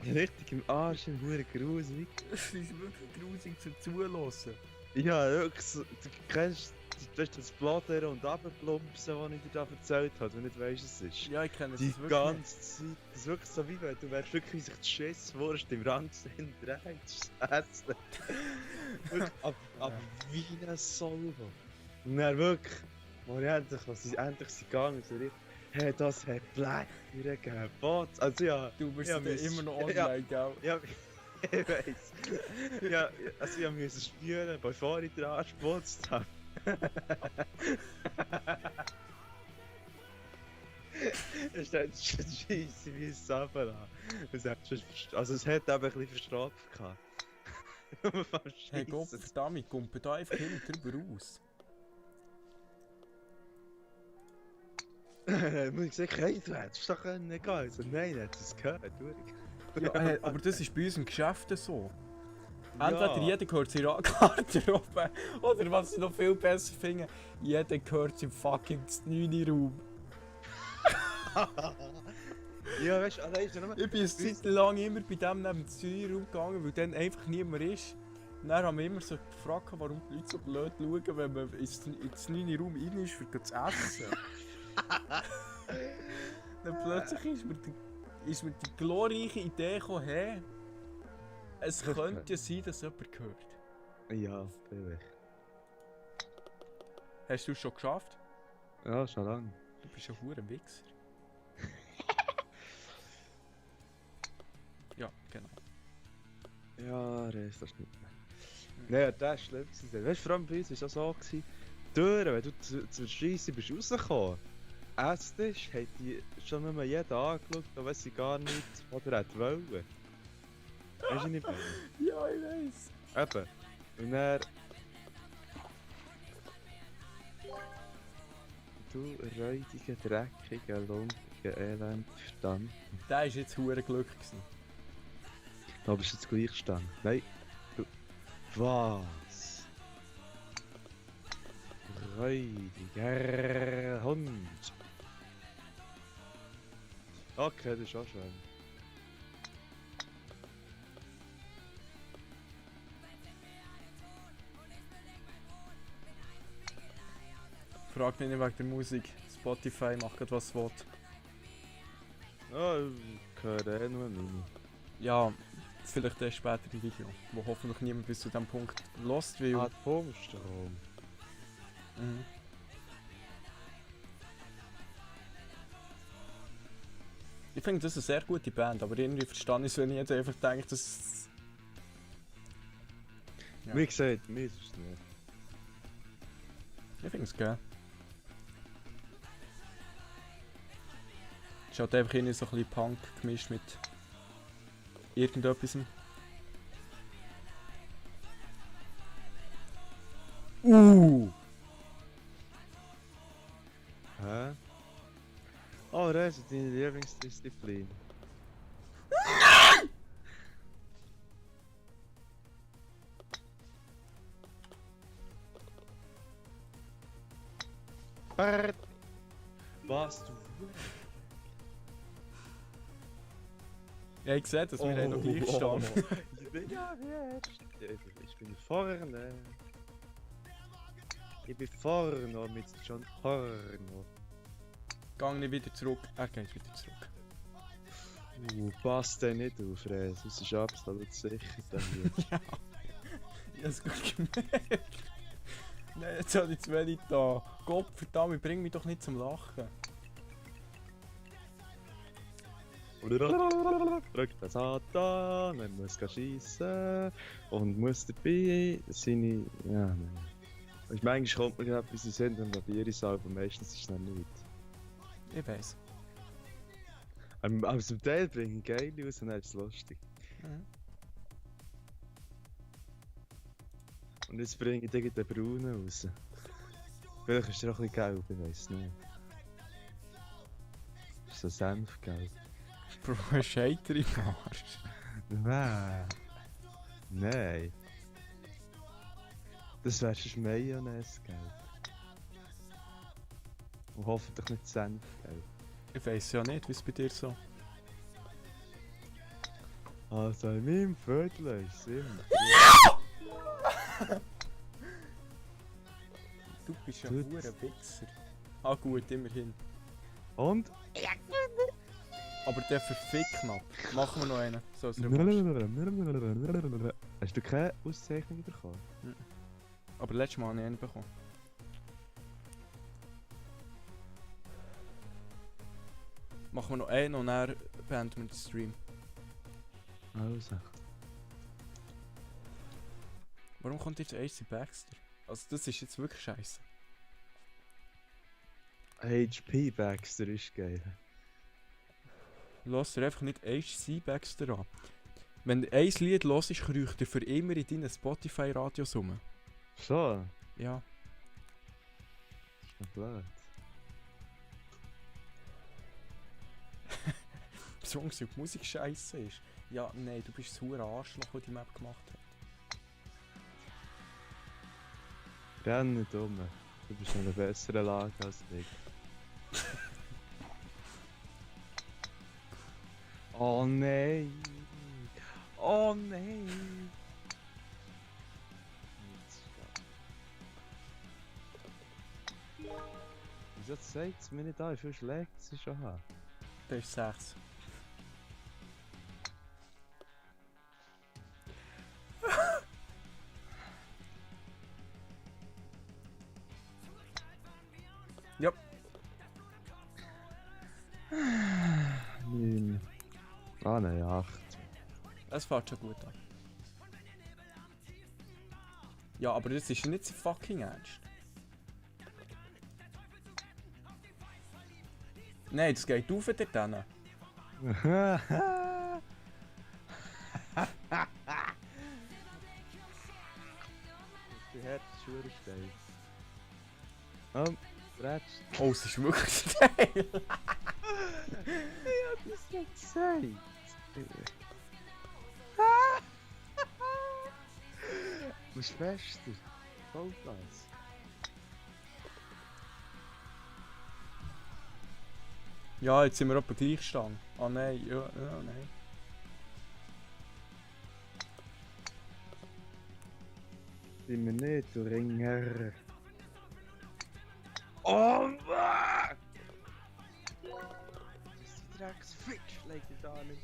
Ich bin richtig im Arsch, im Huren gruselig. Es ist wirklich grusig zum Zuhören. Ja, wirklich so, du kennst das Bladern und Abplumpsen, was ich dir da erzählt habe, wenn du nicht weißt, was es ist. Ja, ich kenne das Die wirklich ganze Zeit. Das ist wirklich so wie wenn du wärst wirklich wie sich die Schisswurst im Randsinn dreht. Das ist hässlich. Wirklich, aber wie ein Solvo. Und dann wirklich, als sie endlich sind gegangen, so richtig, hey, das hat Blech gegeben. Bots. Also ja. Du bist ja, ja, immer noch online, ja, gell? ja, ich weiss. Ja, also ich musste spüren, bevor ich den Arsch geputzt habe. Es ist dann scheisse wie ein Saber an. Also es hat eben ein bisschen verstopft gehabt. Nur vom Hey Gott, Scheissen. verdammt, ich kumpe da einfach hin und drüber raus. Muss ich sagen, hey, du hättest doch gehen können. Also nein, er hat es gehört, durch. Ja, aber das ist bei uns im Geschäft so. Entweder Ja. jeder gehört seiner Garderobe, oder was ich noch viel besser finde, jeder gehört im fucking 9. Raum. Ja, weißt du, allein ist ja nur... Ich bin eine Zeit lang immer bei dem neben dem 9. Raum gegangen, weil dann einfach niemand ist. Und dann haben wir immer so gefragt, warum die Leute so blöd schauen, wenn man ins 9. Raum rein ist, um zu essen. Dann plötzlich ist mir die glorreiche Idee gekommen, hey, es könnte ja sein, dass jemand gehört. Ja, vielleicht. Hast du es schon geschafft? Ja, schon lange. Du bist ein verdammter Wichser. Ja, genau. Ja, das ist nicht mehr. Nein, das war schlimm. Weißt du, vor allem bei uns war es auch so, die Türen, wenn du zur Scheisse bist rausgekommen, Esstisch hat die schon nur jeder angeschaut, auch wenn sie gar nichts oder hätte wollen. Weißt du nicht mehr? Ja, ich weiß. Eben. Und dann... Du räudiger, dreckiger, lumpiger, elend, Verstand. Der war jetzt verdammt Glück gewesen. Da bist du jetzt gleich stand. Nein. Du... Was? Räudiger Hund. Okay, das ist auch schön. Frag mich nicht wegen der Musik. Spotify macht gerade was es will. Ah, ich höre eh nur meine. Ja, vielleicht erst später im Video, wo hoffentlich niemand bis zu diesem Punkt lost will. Atomstrom. Mhm. Ich finde das eine sehr gute Band, aber irgendwie verstehe ich es, wenn ich jetzt einfach denke, dass... Ja. Wie gesagt, mir ist es nicht. Ich finde es geil. Es ist halt einfach irgendwie so ein bisschen Punk gemischt mit irgendetwas. Hä? Oh, das ist deine Lieblingsdisziplin. Bart. Was du? Ja, ich sehe, dass wir haben noch gleich stehen. Ich bin ja jetzt. Ich bin vorne. Ich bin vorne mit John Porno. Gang nicht wieder zurück. Er geht wieder zurück. Passt den nicht auf, Res. Das ist absolut sicher. Dann wird. Ja. Ich hab's gut gemerkt. Nein, jetzt habe ich zu wenig da. Gott verdammt, bring mich doch nicht zum Lachen. Drückt der Satan, er muss schiessen und muss dabei seine. Ja, nein. Und manchmal kommt man gerade bis sie sind und probiere ich es aber meistens ist es noch nicht. Ich weiss. Aber zum Teil bringe ich geil raus und dann ist es lustig. Mhm. Und jetzt bringe ich den braunen raus. Vielleicht ist er auch ein bisschen gelb, ich weiß nicht. Ist so Senfgelb. Bro, ein Scheiter im Arsch. Nein. Nein. Das wäre schon Mayonnaise gelb. Und hoffentlich nicht Senfgelb. Ich weiss ja nicht, wie es bei dir so. Also in meinem Viertel ist es immer. Du bist ja Du- ein Wichser. Ah gut, immerhin. Und? Aber der Verfickknapp. Machen wir noch einen. So als Hast Revanche. du keine Auszeichnung bekommen? Aber letztes Mal habe ich einen bekommen. Machen wir noch einen und dann beenden wir den Stream. Also. Warum kommt jetzt AC Baxter? Also das ist jetzt wirklich scheiße. HP Baxter ist geil. Lass dir einfach nicht AC Baxter an. Wenn du ein Lied hörst, kreucht er für immer in deinen Spotify-Radios rum. So, Ja. das ist noch blöd. Songs, weil die Musik scheiße ist. Ja, nein, du bist ein verdammter Arschloch, der die Map gemacht hat. Renn nicht um. Du bist in einer besseren Lage als ich. Oh nein! Oh nein! Wieso zeigt es mir nicht an, wie viel Schläge sie schon haben? Das ist 6. Ja, 9. Ah nein, 8. es fährt schon gut an. Ja, aber das ist nicht so fucking ernst. Nein, das geht auf dort hin. Die Herzschuhe steil. Bretsch. Oh, es ist wirklich steil. Ich hab das nicht gesagt. Du bist fester. Vollgas. Ja, jetzt sind wir etwa gleich gestanden. Ah nein, ja, nein. Sind wir nicht, du Ringer. Oh Mann! Das ist die Drecksfick, schlägt er da nicht.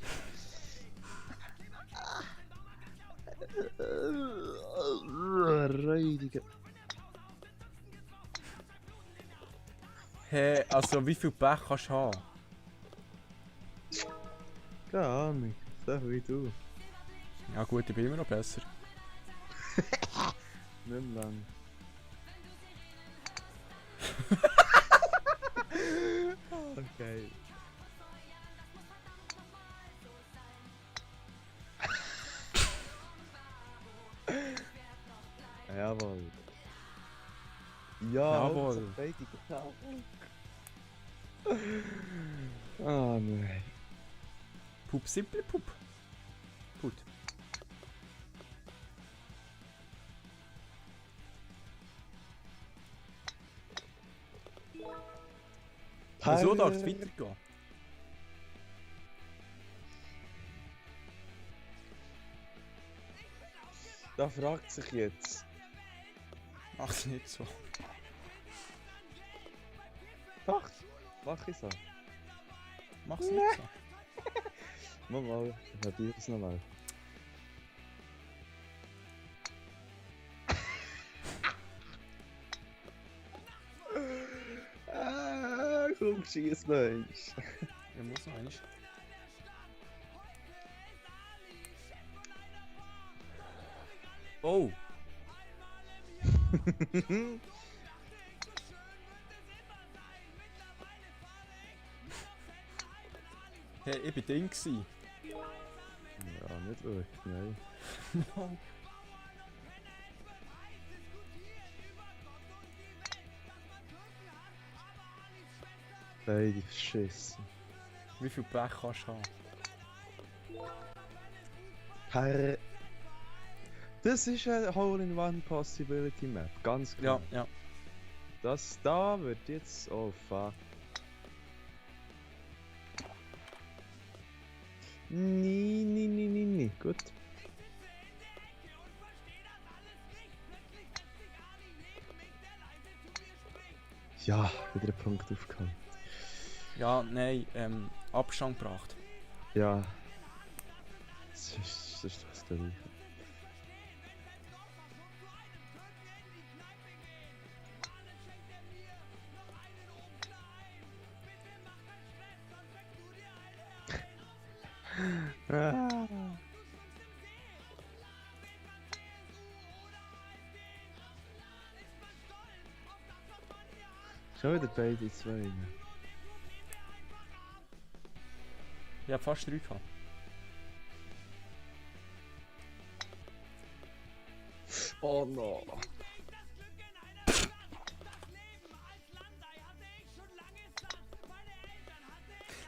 Räudige. Hey, also wie viel Pech kannst du haben? Keine Ahnung, so wie du. Ja gut, ich bin immer noch besser. Nicht mehr lang. Okay. Jawohl. Ja, Jawohl. Verteidigung. Ah nein. Pup, simple Pup. Put. Wieso darf es weitergehen? Da fragt sich jetzt. Mach's nicht so. Doch, mach ich so. Mach's nicht so. Mal, ich probiere es nochmal. Komm, schieß Mensch. Ich muss noch eins. Oh! Hey, ich bin drin gsi. Ja, nicht wirklich, nein. Beide verschissen. Wie viel Pech kannst du haben? Herr. Das ist eine Hole-in-One Possibility Map, ganz klar. Ja, ja. Das da wird jetzt. Oh fuck. Nee. Gut. Ja, wieder ein Punkt aufgekommen. Ja, nein, Abstand gebracht. Ja. Das ist das Gleiche. Ah. Schon wieder beide zwei. Ich hab fast 3 gehabt. Oh no.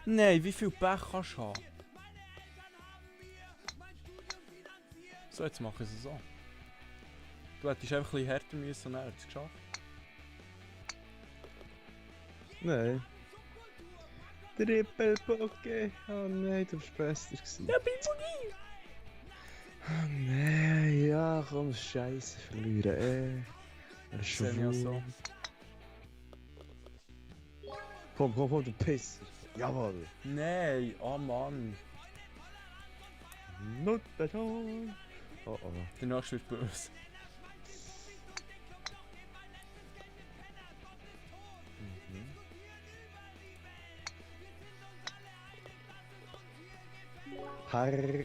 Nein, wie viel Pech kannst du haben? So, jetzt mache ich es so. Du hättest einfach ein bisschen härter müssen und dann hättest du es geschafft. Nein. Triple Poké. Oh nein, du bist besser gewesen. Ja, Bibugi! Oh nein, ja, komm, Scheiße verlieren, Er ist Sehe ich auch so. Komm, du Pisser. Jawohl. Nein, oh Mann. Not at all. Oh oh. Der nächste wird böse. Harr.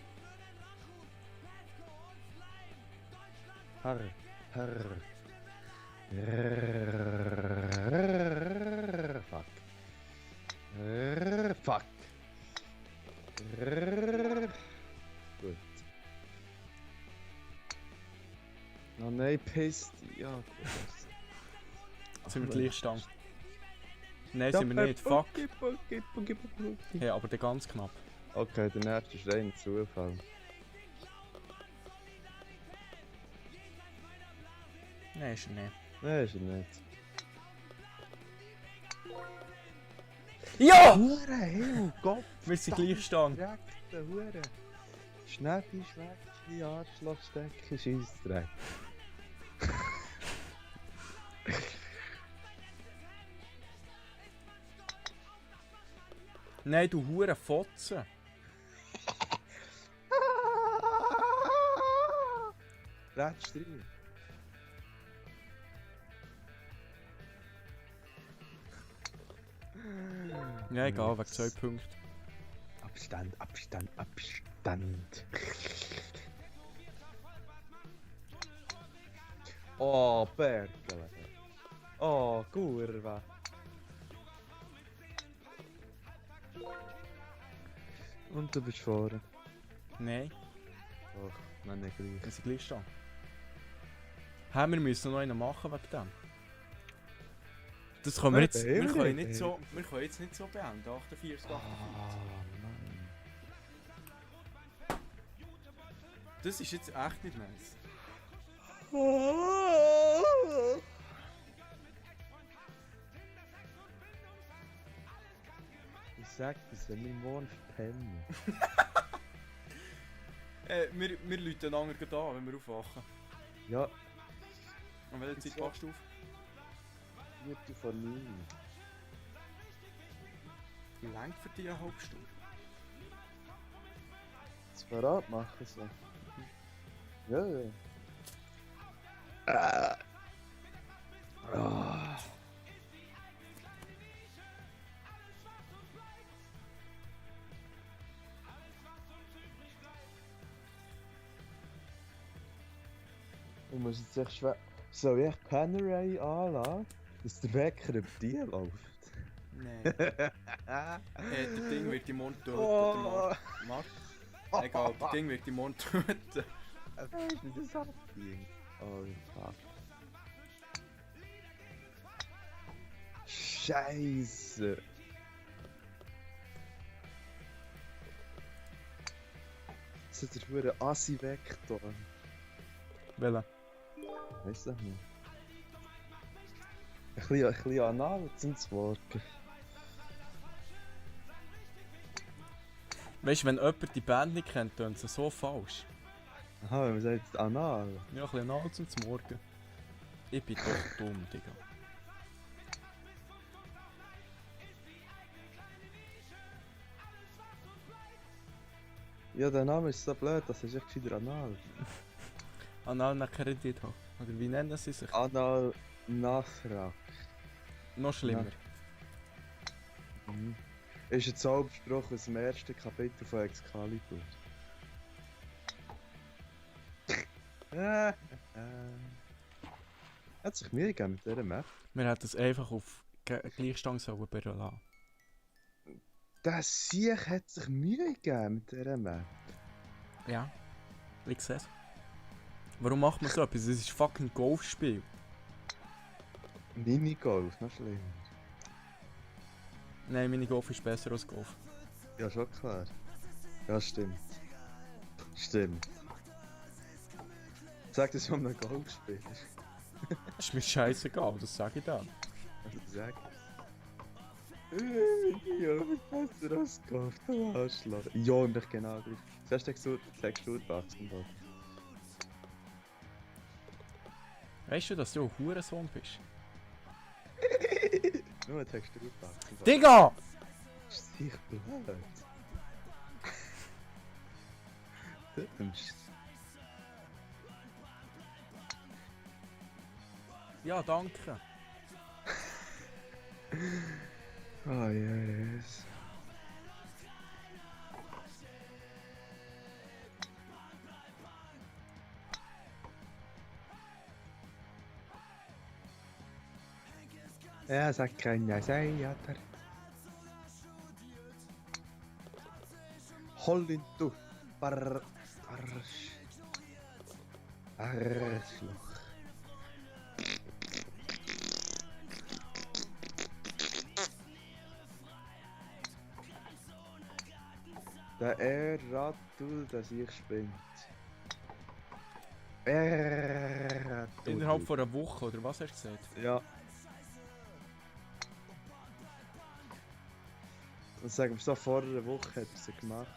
Fuck. Fuck. Gut. Oh nein, pisst. Ja, gut. Jetzt sind wir gleich stand. Nein, sind wir nicht. Fuck. Hey, aber der ganz knapp. Okay, der nächste ist rein Zufall. Nein, ist er nicht. Nein, ist er nicht. Ja! Hure, Himmel, Gott! Wir sind gleich stand. Direkte Hure. Schnäppi, Schwäckchen, Arschlochstecken, Scheissdreck. Nein, du hure Fotze. Rätst rein. Ja, egal, wegen 2 Punkten. Abstand. Oh, Bergele. Oh, Kurva. Und du bist vorne. Nein, Och, nein, nicht gleich. wir sind gleich stehen. Hä, wir müssen noch einen machen wegen dem. Das können wir jetzt. Wir können jetzt nicht so beenden. 48, 48. Mann. Das ist jetzt echt nicht nice. Ich sag das, wenn wir morgen verpennen. Wir läuten einander gerade an, wenn wir aufwachen. Ja, Und welche Zeit wachst du auf? 4 vor 9. Längt für dich eine halbe Stunde. Das Verrat machen so. Ja. Ah. Ich muss jetzt echt schwer. Soll ich Panerai anlassen, dass der Wecker über die läuft? Nein. Das Ding wird die Mund töten. Oh. Egal, das Ding wird die Mund töten. Weißt du, wie das abging? Oh, fuck. Scheiße. Jetzt hat er für einen Assi weggetan. Welcher? Weiss ich nicht. Ein bisschen anal zum Zworgen. Weißt du, wenn jemand die Band nicht kennt, tönt sie so falsch. Aha, wenn man sagt jetzt anal. Ja, ein bisschen nah zum Morgen. Ich bin doch dumm, Digga. Ja, der Name ist so blöd, das ist echt wieder anal. Anal nach Kredit haben. Oder wie nennen sie sich? Anal Nasra. Noch schlimmer. Mhm. Ist ein Zauberspruch aus dem ersten Kapitel von Excalibur. Hat sich Mühe gegeben mit dieser Map. Wir hätten es einfach auf Gleichstand sollen beruhen lassen. Der Sieg hat sich Mühe gegeben mit dieser Map. Ja, ich sehe es. Warum macht man so etwas? Es ist ein fucking Golfspiel. Minigolf, noch schlimmer. Nein, Minigolf ist besser als Golf. Ja, schon klar. Ja, stimmt. Stimmt. Sag das um ein Golfspiel. Ist mir scheißegal, das sage ich dann. Also sag es. Ja, was hast du rausgekauft? Du Arschloch. Ja, und ich genau gleich. Zuerst sagst du wachsen. Weißt du, dass du ein Hurensohn bist? Nur ein Textur wachsen. Digga! Ist sich blöd. Dümmst. Ja, danke. Oh yes. Ja, sagt keiner, sei ja der. Holland, du. Arsch. Arschloch. Der Erratul, das ich spinnt. Erratul. Innerhalb von einer Woche, oder was hast du gesagt? Ja. Das sagen wir so, vor einer Woche hat er sie gemacht.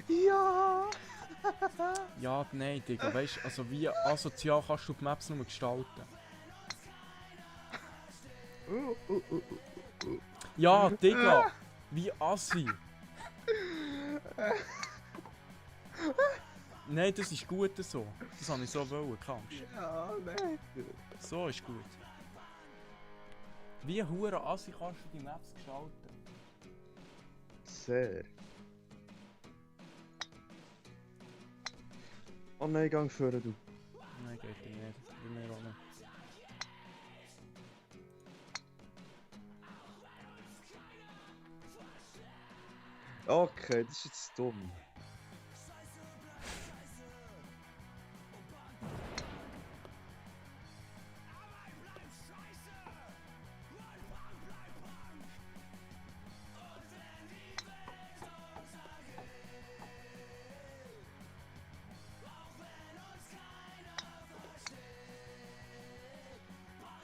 Ja! Ja, nein, Digga, weißt du, also wie asozial kannst du die Maps nur gestalten? Ja, Digga! Wie assi! Nein, das ist gut so. Das habe ich so wollen, kannst du. Ja, nein. So ist gut. Wie hure assi kannst du die Maps gestalten? Sehr. Oh nein, gang führen, du. Nein, geht ja nicht. Wie mir auch nicht. Okay, das ist jetzt dumm.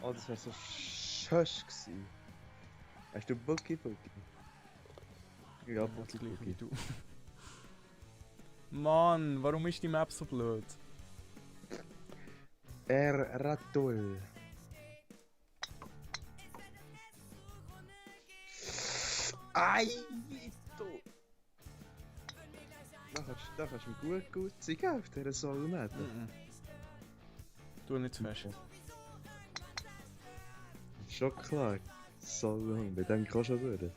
Oh, das wäre so schön gewesen. Hast du Boogie Boogie? Ja, Das Boogie gleiche wie Boogie. du. Mann, warum ist die Map so blöd? Ratul. Ai, Vito! Da kannst du mir gut zeigen auf dieser Solo-Map. Tu nicht zu fest. Schon klar. Solo, wir denken auch schon durch.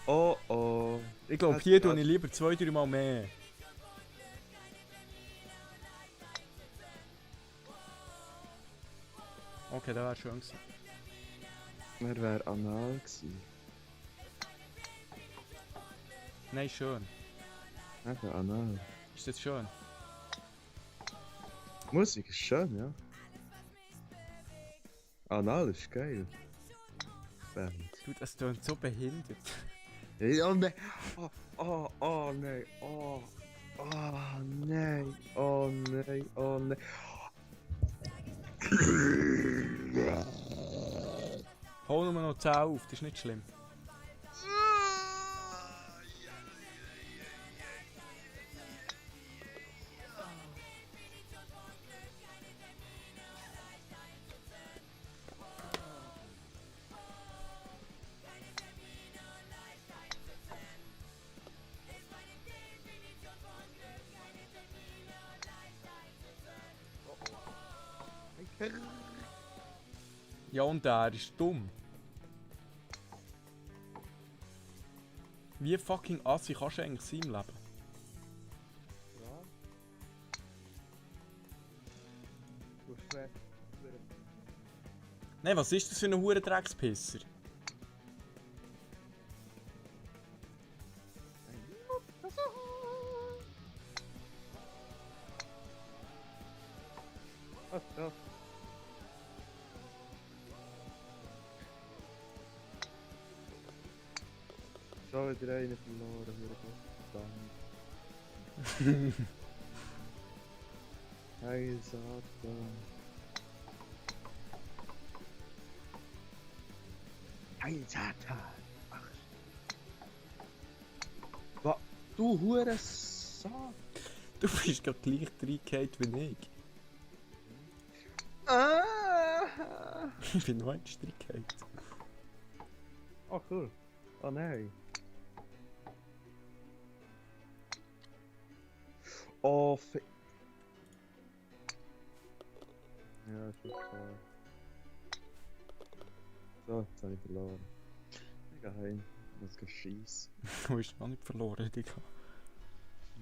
Oh oh. Ich glaube, hier tue ich lieber 2-3 Mal mehr. Okay, das wäre schön gewesen. Er wäre anal gewesen. Nein, schön. Eben anal. Ist das schön? Musik ist schön, ja. Anal ist geil. Band. Du, das klingt so behindert. Oh nein! Oh nein! Oh nein! Oh nein! Oh nein! Hol nur noch 10 auf, das ist nicht schlimm. Ja, und der ist dumm. Wie fucking assi kannst du eigentlich sein im Leben? Nein, was ist das für ein hure Dreckspisser? Ja. Schon wieder einen verloren, verdammt. Hey, Satan. Hey, Satan. Was? Du hure Satan. Du bist gerade gleich reingefallen wie ich. Ich bin noch ein reingefallen. Oh cool. Oh nein. Oh ja, ist klar. So, jetzt habe ich verloren. Ich gehe heim. Ich muss schiessen. Du hast noch nicht verloren, Digga.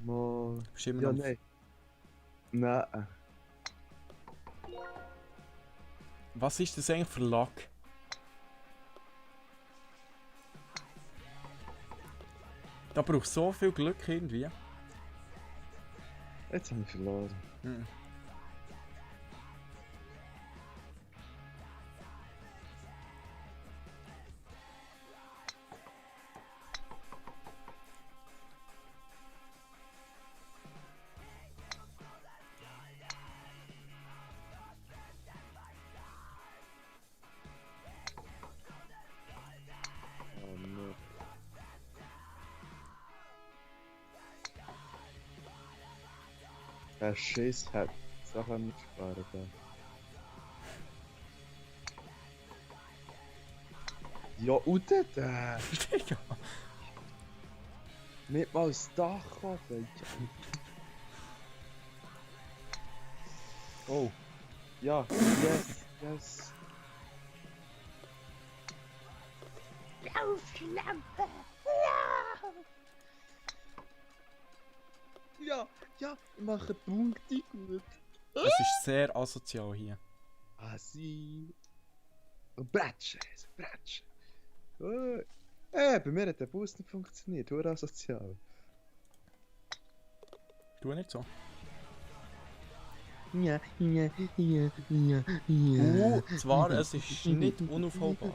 Mal. Du bist immer Ja, noch... nein. Nein. Was ist das eigentlich für Lack? Da braucht so viel Glück irgendwie. Jetzt habe ich verloren. Mhm. Oh no. Der Schiss hat Sachen nicht sparen können. Ja, und der. Digga. Nicht mal das Dach oben. Oh. Ja, yes, yes. Lauflampe! Ja, ja, ich mache Punkte gut. Es ist sehr asozial hier. Ah, sie. Bratschen, bratschen. Bei mir hat der Bus nicht funktioniert, nur asozial. Tu nicht so. Ja, ja, ja, ja, ja. Zwar, es ist nicht unaufholbar.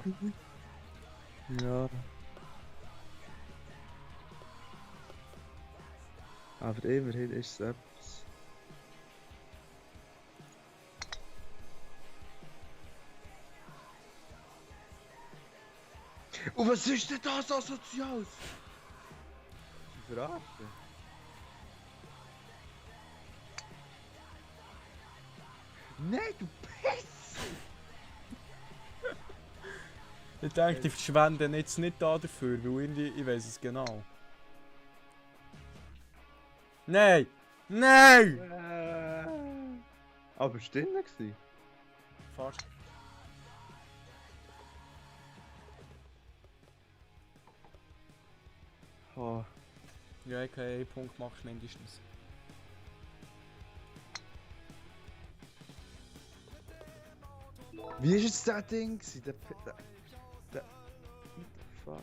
Ja. Aber immerhin ist es etwas. Und was ist denn das asoziales? Sie verarschen. Nein, du Piss! Ich denke, die verschwenden jetzt nicht da dafür, weil irgendwie, ich weiß es genau. Nein! Nein! Aber still gsi. Fast. Oh. Ja, ich kann einen Punkt machen, mindestens. Wie ist jetzt das Ding gsi? Der what the fuck?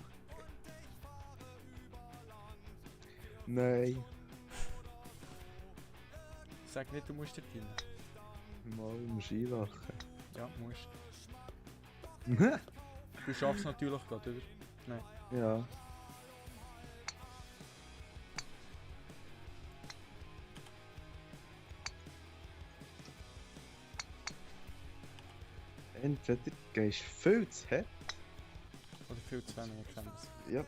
Nein. Sag nicht, du musst dort rein. Mal im Skilachen. Ja, musst. Du schaffst es natürlich gerade, oder? Nein. Ja. Entweder gehst du viel zu hart. Oder viel zu wenig, ich kenne das. Ja.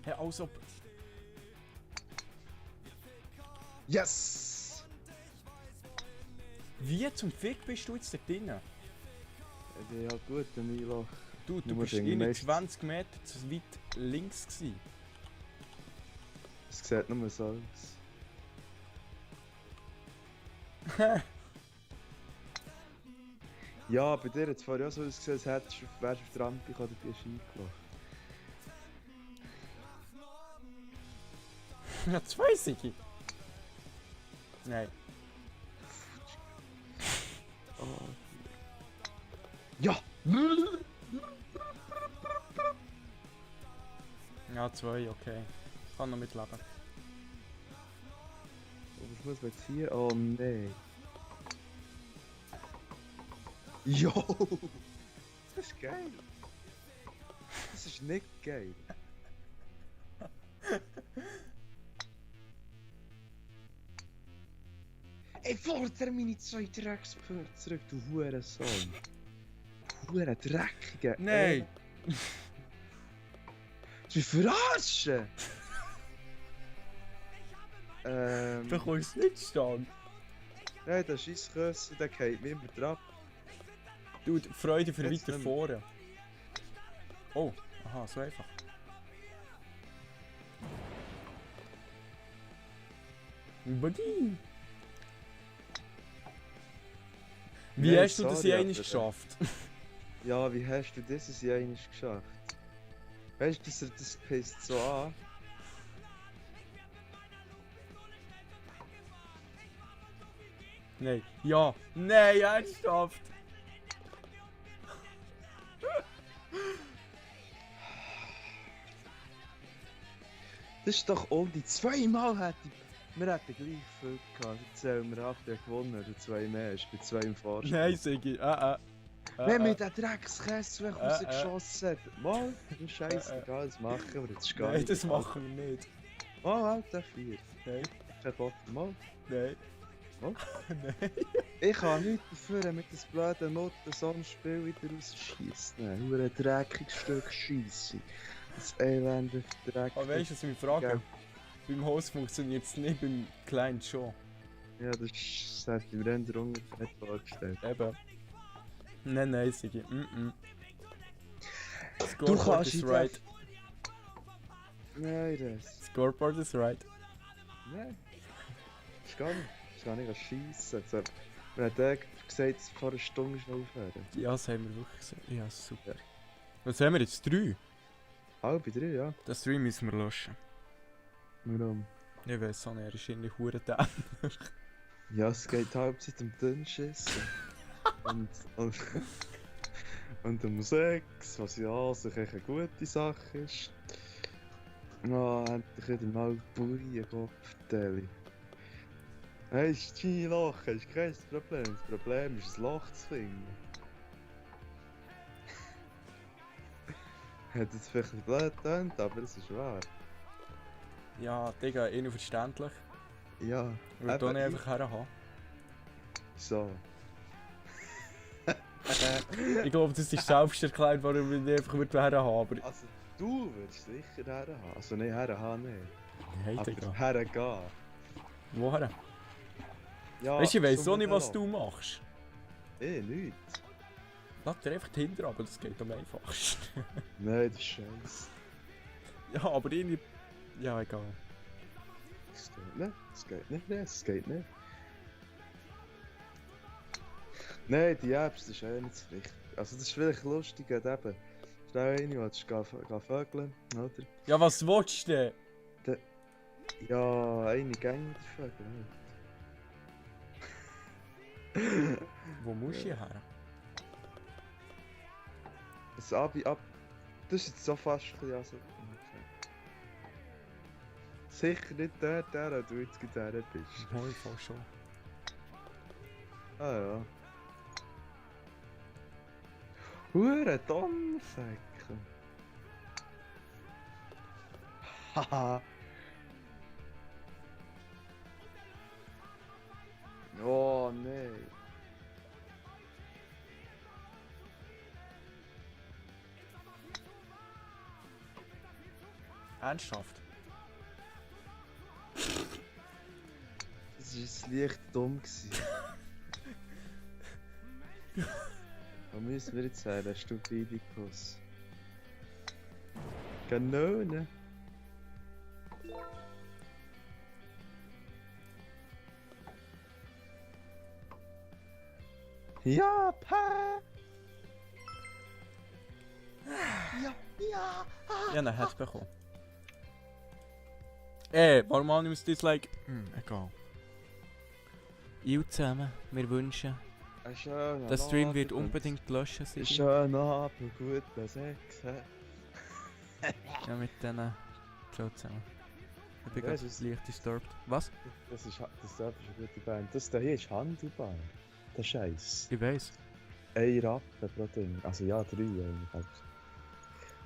Hey, als ob... Yes! Wie zum Fick bist du jetzt da drinnen? Ja gut, dann Milo. Du Du bist musst in meistens- 20 Meter zu weit links gewesen. Es sieht nur so aus. Ja, bei dir hat es vorher auch so ausgesehen, als hättest du wärst auf der Rampe oder die Ski gelaufen. Ja, zwei Sigi. Nein. Oh. Ja! Ja, zwei, okay. Kann noch mitleben. Aber was muss man jetzt hier? Oh nein. Jo! Das ist geil! Das ist nicht geil! Ey, fordere meine 2 Dreckspunkte zurück, du Hurensohn! Hure Dreckige! Nein! Sie verarschen! Du kommst nicht stand. Nein, der Scheisskösse, der geht mir immer drauf. Du, Freude für Jetzt weiter nicht mehr. vorne. Oh, aha, so einfach. Body. Wie Nein, hast du das sorry, hier eigentlich aber- geschafft? Ja, wie hast du dieses Jahr eigentlich geschafft? Weißt du, das pisst so an? Nein. Ja. Nein, ernsthaft. Das ist doch all die zweimal hätte ich... Wir hätten gleich viel gehabt. Erzähl mir ab, der gewonnen oder 2 mehr ist bei 2 im Vorsprung. Nein, Sigi. Wenn mir der Dreckskessel Äh, rausgeschossen hat. Mal, das Scheiße, egal, das machen wir jetzt gar Nein, nicht. das machen wir nicht. Mal, Alter, 4. Nein, Kein Bock, mal. nein. Oh. Nein. Ich kann nichts dafür, mit das blöde Noten so ein Spiel wieder rausschießen. Nur ein dreckiges Stück Scheisse. Das elende Dreck. Aber weißt du, was ich mich frage? Gell. Beim Host funktioniert es nicht, beim Client schon. Ja, das hat ich mir dann drunter nicht vorgestellt. Eben. Nein, Sigi. Du Scoreboard kannst is nicht right. Nein, das. Scoreboard is right. Nein. Das ist gar nicht. Das ist gar nicht scheissen. Also, wir haben der gesagt, vor einer Stunde schnell aufhören. Ja, das haben wir wirklich gesagt. Ja, super. Was haben wir jetzt? 3? Halb 3, ja. Das 3 müssen wir löschen. Warum? Ich weiss auch nicht, er ist irgendwie hure dämlich. Ja, es geht halbzeit um Dünnschissen. und um Sex, was ja an sich echt eine gute Sache ist. Oh, endlich wieder mal Bulli-Kopfteile. Hey, ist dein Loch, ist kein Problem. Das Problem ist, ein Loch zu finden. Hat jetzt vielleicht ein bisschen blöd getönt, aber es ist wahr. Ja, Digga, unverständlich. Ja. Ich will hier nicht einfach herhaben. So. Ich glaube, das ist selbst erklärt, warum ich nicht einfach herhaben aber... Also, du würdest sicher herhaben. Also, nicht herhaben, nicht. Hey, Aber Digga. hergehen. Woher? Ja, Weißt du, ich weiss zum auch nicht, was Modell. du machst. Nichts. Lass dir einfach hinter, aber das geht am einfachsten. Nein, das ist scheiße. Ja, aber irgendwie... Ja, egal. Das geht nicht. Das geht nicht. Das geht nicht. Nein, die Apps, das ist eh nicht so wichtig. Also, das ist vielleicht lustig, eben. Schnell eine, willst du gehen vögeln, oder? Ja, was willst du denn? Ja, eine gängige Vögel. Wo musst du her? Das ab. Das ist jetzt so fast ein bisschen also. Sicher nicht der, wo du jetzt gerade bist. Ja, ich fall schon. Ah ja. Hure Donnersäcke. Haha. Oh nein. Ernsthaft? Das war leicht dumm. Wo müssen wir jetzt sein? Hast du Videos? Kanone. Ja, pa! Ja. Ich habe ein Herz bekommen. Warum habe ich mir das Dislike? Egal. Ihr zusammen, wir wünschen, Ein schöner der Stream wird Abend. unbedingt gelöscht Ein sein. schöner Abend, guten Sex. Hä? Ja, mit denen. Ciao zusammen. Ich bin Ja, ganz das ist- leicht disturbed. Was? Das ist eine gute Band. Das hier ist Handelbar. Der Scheiß. Ich weiss. Ein Rappen pro Ding. Also ja, 3 eigentlich.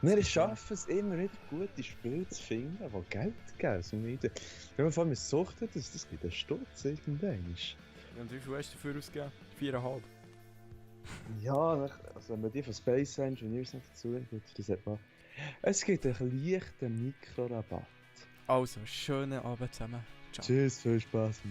Wir schaffen es immer wieder, gute Spiele zu finden, die Geld geben. So wenn man vor allem sucht, das gibt einen Sturz irgendwann. Ja, und wie viel hast du dafür ausgegeben? 4,5. Ja, also wenn man die von Space Engineers noch dazu nimmt, das hat man. Es gibt einen leichten Mikrorabatt. Also, schönen Abend zusammen. Ciao. Tschüss, viel Spaß.